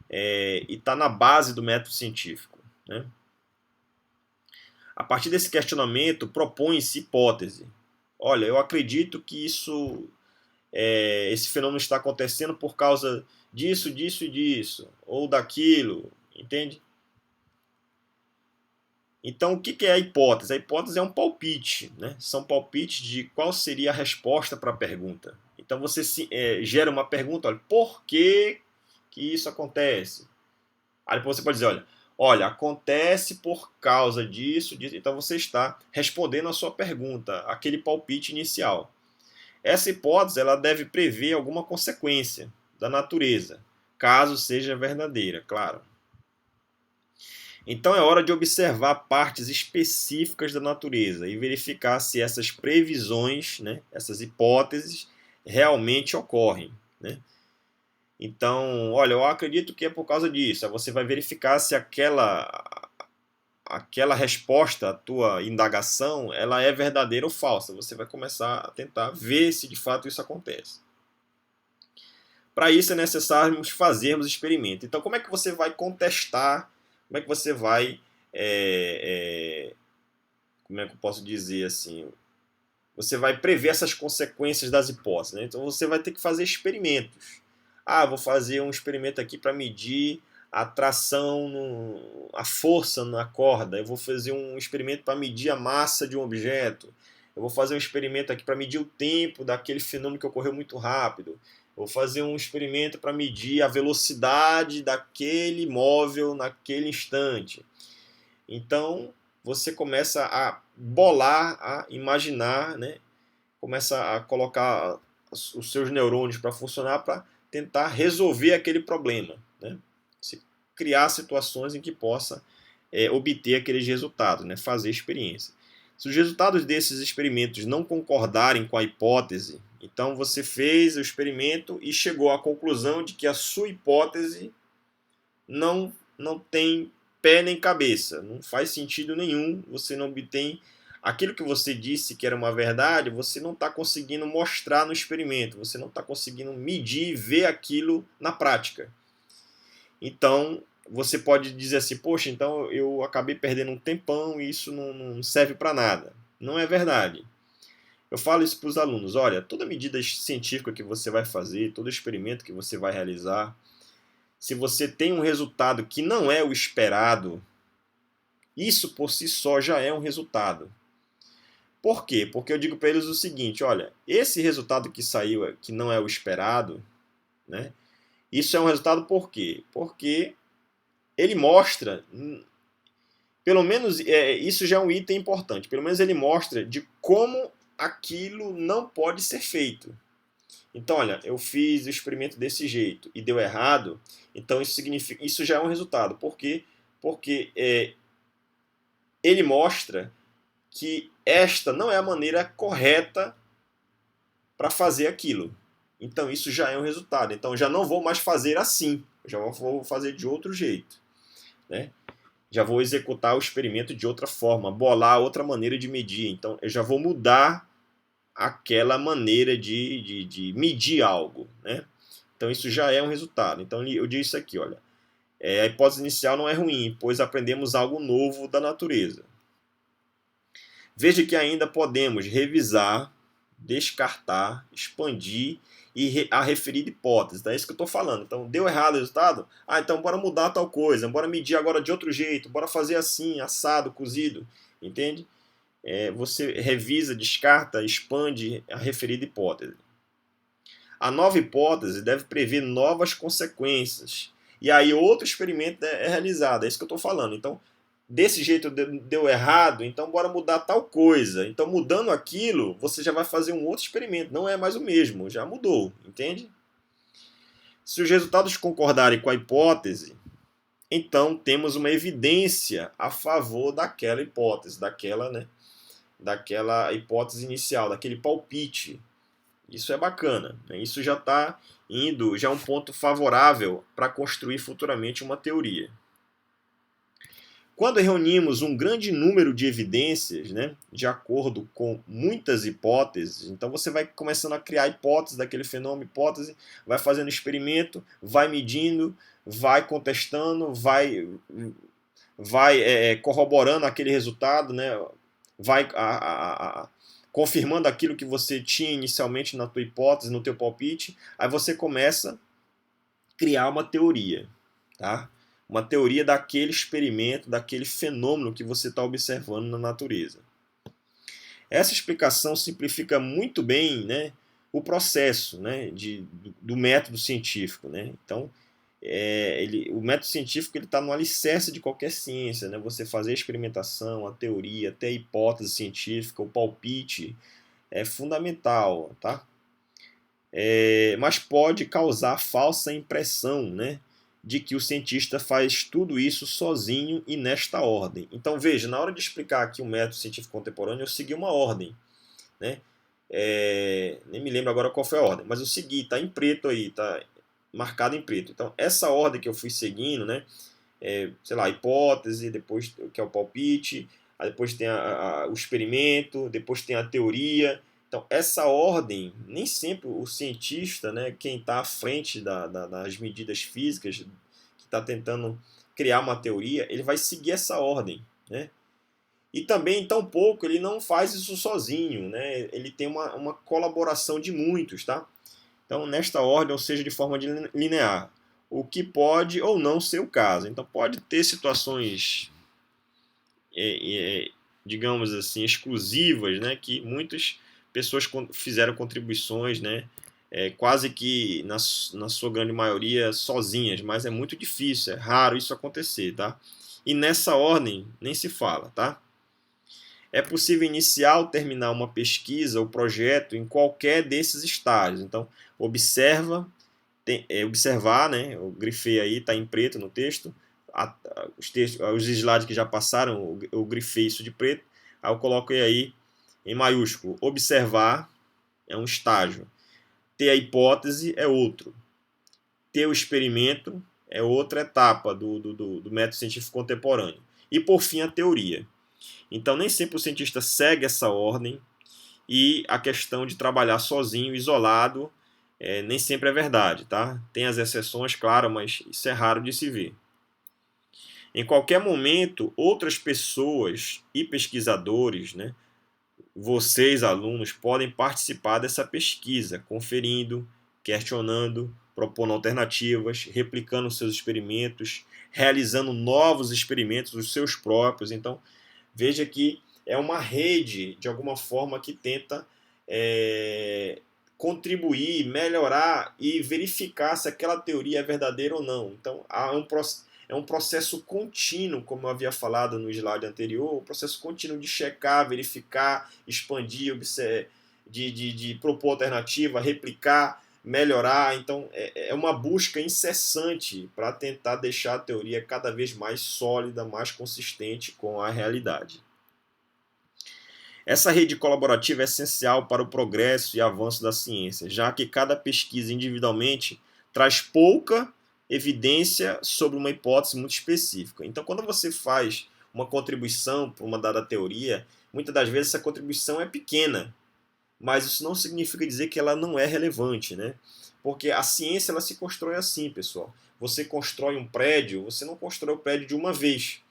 [SPEAKER 1] E está na base do método científico, né? A partir desse questionamento, propõe-se hipótese. Olha, eu acredito que esse fenômeno está acontecendo por causa disso, disso e disso, ou daquilo, entende? Então, o que é a hipótese? A hipótese é um palpite, né? São palpites de qual seria a resposta para a pergunta. Então, você gera uma pergunta, olha, por que isso acontece? Aí depois você pode dizer, olha, acontece por causa disso, disso. Então, você está respondendo a sua pergunta, aquele palpite inicial. Essa hipótese ela deve prever alguma consequência da natureza, caso seja verdadeira, claro. Então é hora de observar partes específicas da natureza e verificar se essas previsões, né, essas hipóteses, realmente ocorrem. Né? Então, olha, eu acredito que é por causa disso. Aí você vai verificar se aquela resposta à tua indagação ela é verdadeira ou falsa. Você vai começar a tentar ver se de fato isso acontece. Para isso é necessário fazermos experimento. Então, como é que você vai contestar? Como é que você vai, como é que eu posso dizer assim? Você vai prever essas consequências das hipóteses. Né? Então, você vai ter que fazer experimentos. Vou fazer um experimento aqui para medir a tração, a força na corda. Eu vou fazer um experimento para medir a massa de um objeto. Eu vou fazer um experimento aqui para medir o tempo daquele fenômeno que ocorreu muito rápido. Eu vou fazer um experimento para medir a velocidade daquele móvel naquele instante. Então, você começa a bolar, a imaginar, né? Começa a colocar os seus neurônios para funcionar para tentar resolver aquele problema. Né? Criar situações em que possa obter aqueles resultados, né? Fazer experiência. Se os resultados desses experimentos não concordarem com a hipótese, então você fez o experimento e chegou à conclusão de que a sua hipótese não tem pé nem cabeça, não faz sentido nenhum, você não obtém aquilo que você disse que era uma verdade, você não está conseguindo mostrar no experimento, você não está conseguindo medir e ver aquilo na prática. Então, você pode dizer assim, poxa, então eu acabei perdendo um tempão e isso não serve para nada. Não é verdade. Eu falo isso para os alunos, olha, toda medida científica que você vai fazer, todo experimento que você vai realizar, se você tem um resultado que não é o esperado, isso por si só já é um resultado. Por quê? Porque eu digo para eles o seguinte, olha, esse resultado que saiu, que não é o esperado, né? Isso é um resultado por quê? Porque ele mostra, pelo menos isso já é um item importante, pelo menos ele mostra de como aquilo não pode ser feito. Então, olha, eu fiz o experimento desse jeito e deu errado, então isso significa, isso já é um resultado. Por quê? Porque ele mostra que esta não é a maneira correta para fazer aquilo. Então isso já é um resultado. Então já não vou mais fazer assim, já vou fazer de outro jeito, né? Já vou executar o experimento de outra forma, bolar outra maneira de medir. Então eu já vou mudar aquela maneira de medir algo, né? Então isso já é um resultado. Então eu digo isso aqui, olha, a hipótese inicial não é ruim, pois aprendemos algo novo da natureza. Veja que ainda podemos revisar, descartar, expandir e a referida hipótese. Então é isso que eu estou falando. Então deu errado o resultado? Ah, então bora mudar tal coisa, bora medir agora de outro jeito, bora fazer assim, assado, cozido, entende? Você revisa, descarta, expande a referida hipótese. A nova hipótese deve prever novas consequências. E aí outro experimento é realizado, é isso que eu estou falando. Então, desse jeito deu errado, então bora mudar tal coisa. Então, mudando aquilo, você já vai fazer um outro experimento. Não é mais o mesmo, já mudou, entende? Se os resultados concordarem com a hipótese, então temos uma evidência a favor daquela hipótese, daquela hipótese inicial, daquele palpite. Isso é bacana, né? Isso já está indo, já é um ponto favorável para construir futuramente uma teoria. Quando reunimos um grande número de evidências, né, de acordo com muitas hipóteses, então você vai começando a criar hipóteses daquele fenômeno, hipótese, vai fazendo experimento, vai medindo, vai contestando, vai corroborando aquele resultado, né, vai confirmando aquilo que você tinha inicialmente na tua hipótese, no teu palpite, aí você começa a criar uma teoria, tá? Uma teoria daquele experimento, daquele fenômeno que você está observando na natureza. Essa explicação simplifica muito bem, né, o processo, né, do método científico, né? Então, o método científico está no alicerce de qualquer ciência, né? Você fazer a experimentação, a teoria, até a hipótese científica, o palpite, é fundamental, tá? Mas pode causar falsa impressão, né, de que o cientista faz tudo isso sozinho e nesta ordem. Então veja, na hora de explicar aqui o método científico contemporâneo, eu segui uma ordem, né? Nem me lembro agora qual foi a ordem, mas eu segui, está em preto aí, está marcado em preto. Então essa ordem que eu fui seguindo, né? Sei lá, a hipótese, depois que é o palpite, aí depois tem o experimento, depois tem a teoria. Então, essa ordem, nem sempre o cientista, né, quem está à frente das medidas físicas, que está tentando criar uma teoria, ele vai seguir essa ordem, né? E também, tampouco, ele não faz isso sozinho, né? Ele tem uma colaboração de muitos, tá? Então, nesta ordem, ou seja, de forma linear, o que pode ou não ser o caso. Então, pode ter situações, digamos assim, exclusivas, né, que muitas pessoas fizeram contribuições, né, quase que na sua grande maioria sozinhas, mas é muito difícil, é raro isso acontecer, tá? E nessa ordem nem se fala, tá? É possível iniciar ou terminar uma pesquisa ou projeto em qualquer desses estágios. Então, observar, né? Eu grifei aí, está em preto no texto. Os slides que já passaram, eu grifei isso de preto. Aí eu coloquei aí em maiúsculo. Observar é um estágio. Ter a hipótese é outro. Ter o experimento é outra etapa do método científico contemporâneo. E, por fim, a teoria. Então, nem sempre o cientista segue essa ordem, e a questão de trabalhar sozinho, isolado, nem sempre é verdade, tá? Tem as exceções, claro, mas isso é raro de se ver. Em qualquer momento, outras pessoas e pesquisadores, né, vocês, alunos, podem participar dessa pesquisa, conferindo, questionando, propondo alternativas, replicando seus experimentos, realizando novos experimentos, os seus próprios. Então, veja que é uma rede, de alguma forma, que tenta contribuir, melhorar e verificar se aquela teoria é verdadeira ou não. Então, é um processo contínuo, como eu havia falado no slide anterior, um processo contínuo de checar, verificar, expandir, de propor alternativa, replicar, melhorar. Então, é uma busca incessante para tentar deixar a teoria cada vez mais sólida, mais consistente com a realidade. Essa rede colaborativa é essencial para o progresso e avanço da ciência, já que cada pesquisa individualmente traz pouca evidência sobre uma hipótese muito específica. Então, quando você faz uma contribuição para uma dada teoria, muitas das vezes essa contribuição é pequena, mas isso não significa dizer que ela não é relevante, né? Porque a ciência ela se constrói assim, pessoal. Você constrói um prédio, você não constrói o prédio de uma vez.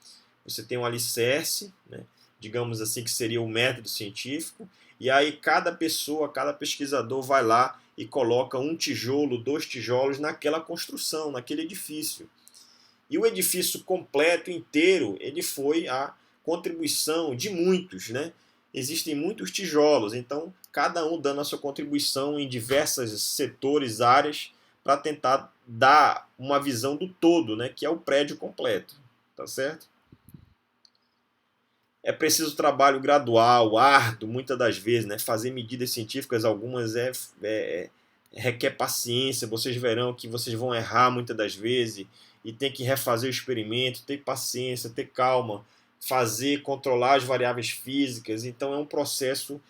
[SPEAKER 1] Você tem um alicerce, né? Digamos assim, que seria o método científico, e aí cada pessoa, cada pesquisador vai lá e coloca um tijolo, dois tijolos naquela construção, naquele edifício. E o edifício completo, inteiro, ele foi a contribuição de muitos, né? Existem muitos tijolos, então cada um dando a sua contribuição em diversos setores, áreas, para tentar dar uma visão do todo, né? Que é o prédio completo, tá certo? É preciso trabalho gradual, árduo, muitas das vezes, né? Fazer medidas científicas, algumas requer paciência. Vocês verão que vocês vão errar muitas das vezes e tem que refazer o experimento, ter paciência, ter calma, fazer, controlar as variáveis físicas. Então é um processo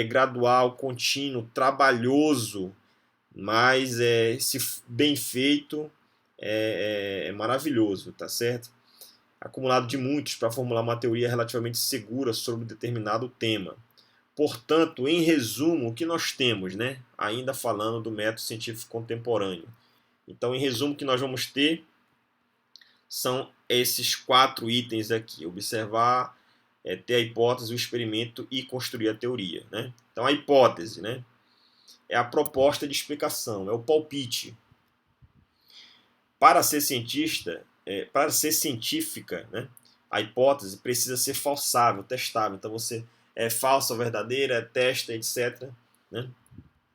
[SPEAKER 1] gradual, contínuo, trabalhoso, mas se bem feito é maravilhoso, tá certo? Acumulado de muitos para formular uma teoria relativamente segura sobre um determinado tema. Portanto, em resumo, o que nós temos, né? Ainda falando do método científico contemporâneo. Então, em resumo, o que nós vamos ter são esses 4 itens aqui: observar, ter a hipótese, o experimento e construir a teoria, né? Então, a hipótese, né? É a proposta de explicação, é o palpite. Para ser cientista, para ser científica, né, a hipótese precisa ser falsável, testável. Então você é falsa ou verdadeira, testa, etc. Né?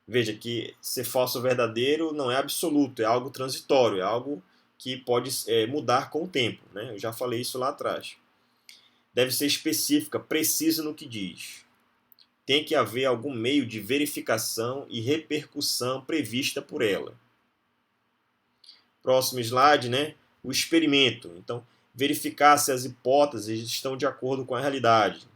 [SPEAKER 1] Veja que ser falso ou verdadeiro não é absoluto, é algo transitório, é algo que pode mudar com o tempo. Né? Eu já falei isso lá atrás. Deve ser específica, precisa no que diz. Tem que haver algum meio de verificação e repercussão prevista por ela. Próximo slide, né? O experimento. Então, verificar se as hipóteses estão de acordo com a realidade.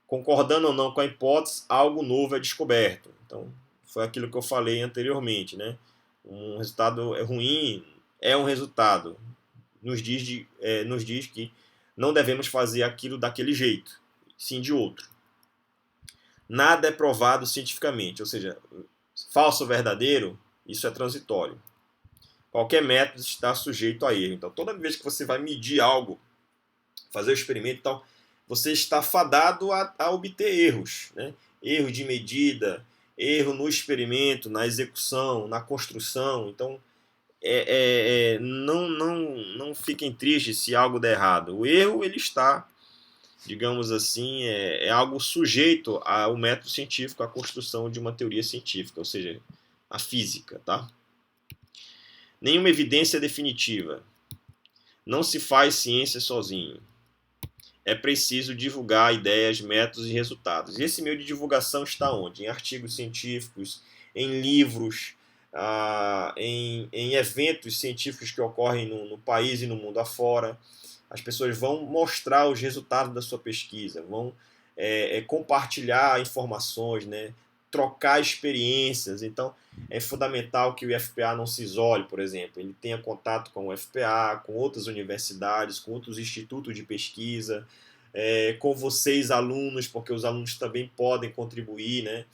[SPEAKER 1] Concordando ou não com a hipótese, algo novo é descoberto. Então, foi aquilo que eu falei anteriormente, né? Um resultado ruim é um resultado. Nos diz que não devemos fazer aquilo daquele jeito, sim de outro. Nada é provado cientificamente, ou seja, falso ou verdadeiro, isso é transitório. Qualquer método está sujeito a erro. Então, toda vez que você vai medir algo, fazer o experimento, então, você está fadado a obter erros. Né? Erro de medida, erro no experimento, na execução, na construção. Então, não fiquem tristes se algo der errado. O erro, ele está, digamos assim, é algo sujeito ao método científico, à construção de uma teoria científica, ou seja, a física, tá? Nenhuma evidência definitiva. Não se faz ciência sozinho. É preciso divulgar ideias, métodos e resultados. E esse meio de divulgação está onde? Em artigos científicos, em livros, em eventos científicos que ocorrem no país e no mundo afora. As pessoas vão mostrar os resultados da sua pesquisa, vão compartilhar informações, né? Trocar experiências. Então, é fundamental que o IFPA não se isole, por exemplo. Ele tenha contato com o IFPA, com outras universidades, com outros institutos de pesquisa, com vocês, alunos, porque os alunos também podem contribuir, né?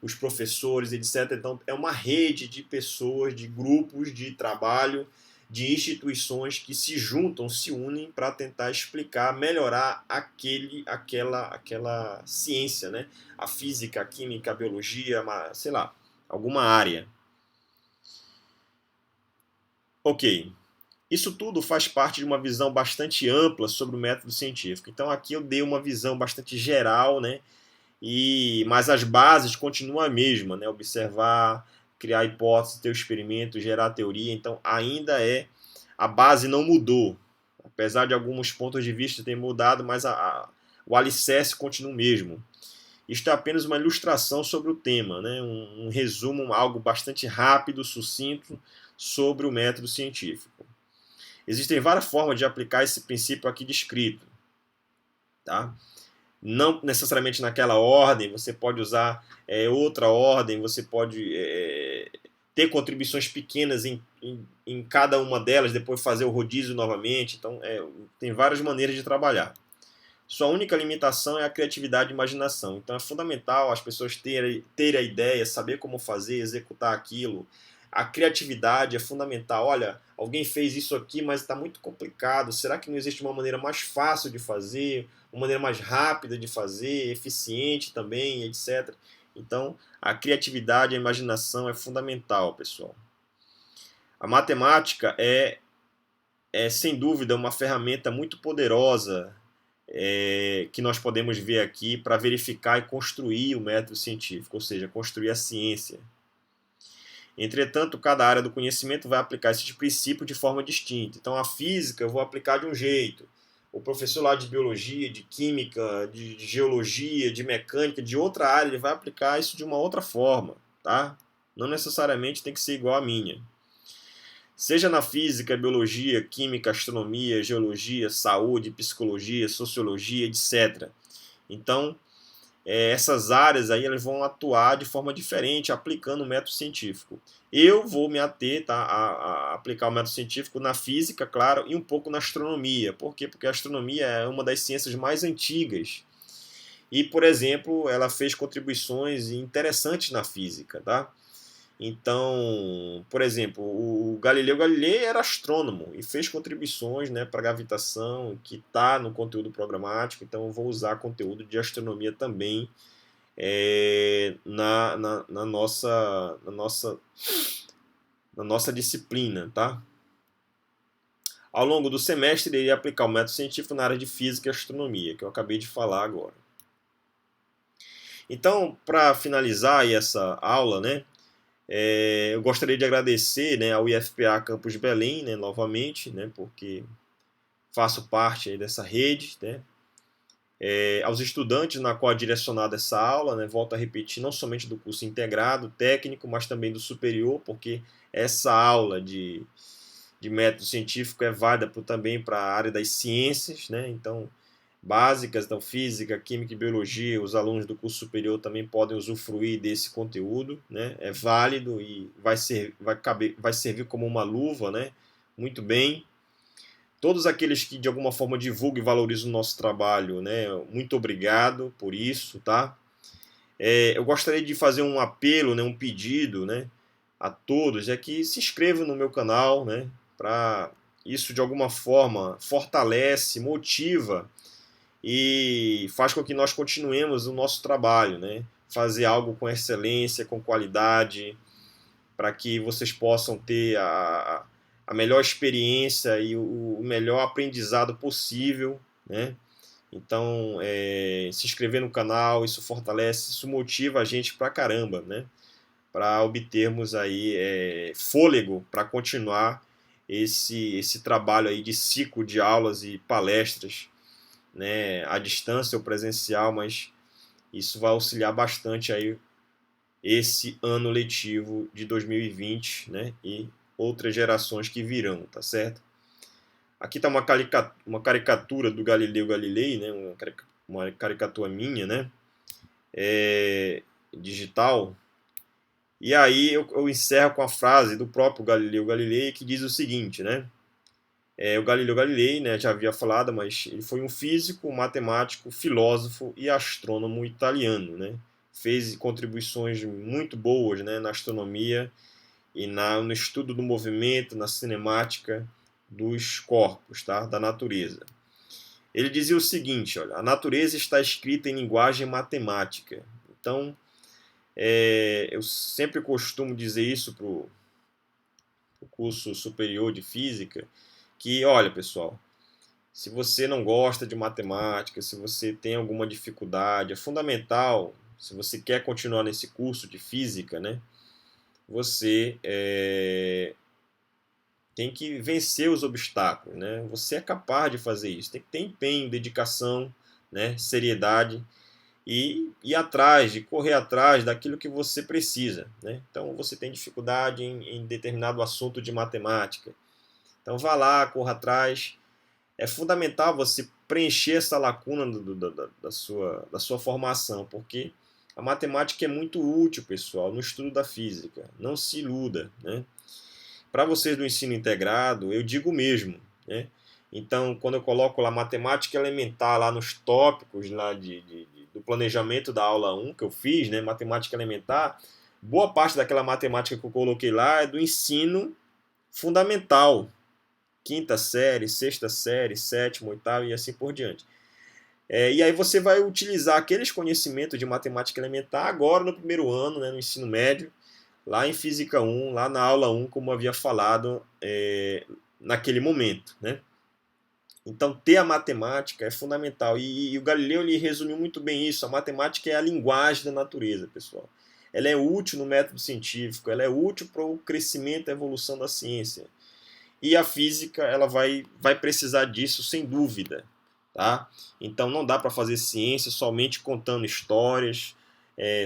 [SPEAKER 1] Os professores, etc. Então, é uma rede de pessoas, de grupos de trabalho, de instituições que se juntam, se unem para tentar explicar, melhorar aquela ciência, né? A física, a química, a biologia, sei lá, alguma área. Ok. Isso tudo faz parte de uma visão bastante ampla sobre o método científico. Então aqui eu dei uma visão bastante geral, né? Mas as bases continuam a mesma, né? Observar, criar hipóteses, ter o experimento, gerar teoria. Então a base não mudou, apesar de alguns pontos de vista terem mudado, mas o alicerce continua o mesmo. Isto é apenas uma ilustração sobre o tema, né? Um resumo, algo bastante rápido, sucinto sobre o método científico. Existem várias formas de aplicar esse princípio aqui descrito, tá? Não necessariamente naquela ordem, você pode usar outra ordem, você pode ter contribuições pequenas em cada uma delas, depois fazer o rodízio novamente. Então, tem várias maneiras de trabalhar. Sua única limitação é a criatividade e imaginação. Então, é fundamental as pessoas terem a ideia, saber como fazer, executar aquilo. A criatividade é fundamental. Olha, alguém fez isso aqui, mas está muito complicado. Será que não existe uma maneira mais fácil de fazer? Uma maneira mais rápida de fazer, eficiente também, etc. Então, a criatividade e a imaginação é fundamental, pessoal. A matemática é sem dúvida uma ferramenta muito poderosa que nós podemos ver aqui para verificar e construir o método científico, ou seja, construir a ciência. Entretanto, cada área do conhecimento vai aplicar esse princípio de forma distinta. Então, a física eu vou aplicar de um jeito, o professor lá de biologia, de química, de geologia, de mecânica, de outra área, ele vai aplicar isso de uma outra forma, tá? Não necessariamente tem que ser igual à minha. Seja na física, biologia, química, astronomia, geologia, saúde, psicologia, sociologia, etc. Então, essas áreas aí elas vão atuar de forma diferente, aplicando o método científico. Eu vou me ater, tá, a aplicar o método científico na física, claro, e um pouco na astronomia. Por quê? Porque a astronomia é uma das ciências mais antigas. E, por exemplo, ela fez contribuições interessantes na física, tá? Então, por exemplo, o Galileu Galilei era astrônomo e fez contribuições, né, para a gravitação, que está no conteúdo programático. Então, eu vou usar conteúdo de astronomia também na nossa disciplina, tá? Ao longo do semestre, irei aplicar o método científico na área de física e astronomia, que eu acabei de falar agora. Então, para finalizar aí essa aula, né, eu gostaria de agradecer, né, ao IFPA Campus Belém, né, novamente, né, porque faço parte aí dessa rede, né, aos estudantes na qual é direcionada essa aula, né, volto a repetir, não somente do curso integrado, técnico, mas também do superior, porque essa aula de método científico é válida também para a área das ciências, né, então básicas, então física, química e biologia, os alunos do curso superior também podem usufruir desse conteúdo, né? É válido e vai servir como uma luva, né? Muito bem. Todos aqueles que de alguma forma divulgam e valorizam o nosso trabalho, né? Muito obrigado por isso, tá? Eu gostaria de fazer um apelo, né? Um pedido, né? A todos, que se inscrevam no meu canal, né? Para isso de alguma forma fortalece, motiva e faz com que nós continuemos o nosso trabalho, né? Fazer algo com excelência, com qualidade, para que vocês possam ter a melhor experiência e o melhor aprendizado possível, né? Então, se inscrever no canal, isso fortalece, isso motiva a gente pra caramba, né? Para obtermos aí fôlego para continuar esse trabalho aí de ciclo de aulas e palestras, né, à distância ou presencial, mas isso vai auxiliar bastante aí esse ano letivo de 2020, né, e outras gerações que virão, tá certo? Aqui está uma caricatura do Galileu Galilei, né, uma caricatura minha, né, digital. E aí eu encerro com a frase do próprio Galileu Galilei que diz o seguinte, né? O Galileu Galilei, né, já havia falado, mas ele foi um físico, matemático, filósofo e astrônomo italiano, né? Fez contribuições muito boas, né, na astronomia e no estudo do movimento, na cinemática dos corpos, tá? Da natureza. Ele dizia o seguinte, olha, a natureza está escrita em linguagem matemática. Então, eu sempre costumo dizer isso para o curso superior de física, que, olha, pessoal, se você não gosta de matemática, se você tem alguma dificuldade, é fundamental, se você quer continuar nesse curso de física, né, você tem que vencer os obstáculos, né? Você é capaz de fazer isso, tem que ter empenho, dedicação, né, seriedade e ir atrás, de correr atrás daquilo que você precisa, né? Então você tem dificuldade em determinado assunto de matemática, então vá lá, corra atrás. É fundamental você preencher essa lacuna da sua formação, porque a matemática é muito útil, pessoal, no estudo da física. Não se iluda, né? Para vocês do ensino integrado, eu digo mesmo, né? Então, quando eu coloco lá matemática elementar, lá nos tópicos lá do planejamento da aula 1 que eu fiz, né? Matemática elementar, boa parte daquela matemática que eu coloquei lá é do ensino fundamental, quinta série, sexta série, sétima, oitava e assim por diante. E aí você vai utilizar aqueles conhecimentos de matemática elementar agora no primeiro ano, né, no ensino médio, lá em Física 1, lá na aula 1, como havia falado naquele momento, né? Então, ter a matemática é fundamental. E o Galileu ele resumiu muito bem isso. A matemática é a linguagem da natureza, pessoal. Ela é útil no método científico, ela é útil para o crescimento e evolução da ciência. E a física ela vai precisar disso sem dúvida, tá? Então não dá para fazer ciência somente contando histórias,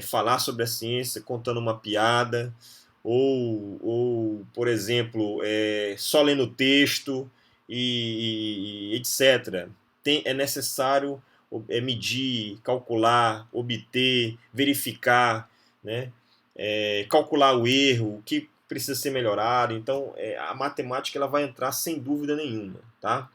[SPEAKER 1] falar sobre a ciência contando uma piada, ou por exemplo, só lendo texto e etc. É necessário medir, calcular, obter, verificar, né? Calcular o erro, o que precisa ser melhorado. Então, a matemática ela vai entrar sem dúvida nenhuma, tá?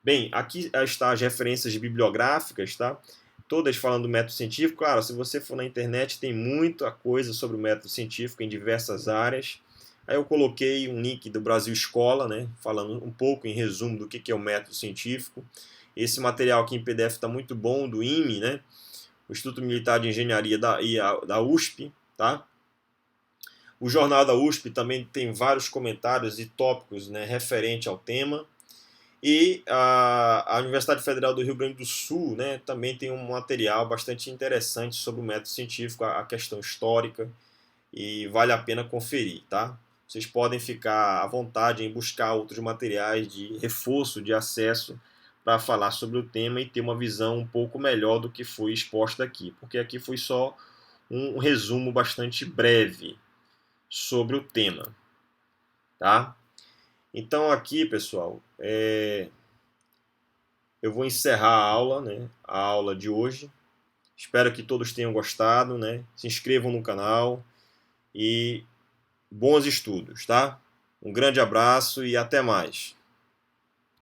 [SPEAKER 1] Bem, aqui está as referências bibliográficas, tá? Todas falando do método científico. Claro, se você for na internet, tem muita coisa sobre o método científico em diversas áreas. Aí eu coloquei um link do Brasil Escola, né? Falando um pouco em resumo do que é o método científico. Esse material aqui em PDF está muito bom, do IME, né? O Instituto Militar de Engenharia da USP, tá? O Jornal da USP também tem vários comentários e tópicos, né, referente ao tema. E a Universidade Federal do Rio Grande do Sul, né, também tem um material bastante interessante sobre o método científico, a questão histórica, e vale a pena conferir, tá? Vocês podem ficar à vontade em buscar outros materiais de reforço, de acesso, para falar sobre o tema e ter uma visão um pouco melhor do que foi exposto aqui, porque aqui foi só um resumo bastante breve sobre o tema, tá? Então aqui, pessoal, eu vou encerrar a aula, né? A aula de hoje. Espero que todos tenham gostado, né? Se inscrevam no canal e bons estudos, tá? Um grande abraço e até mais.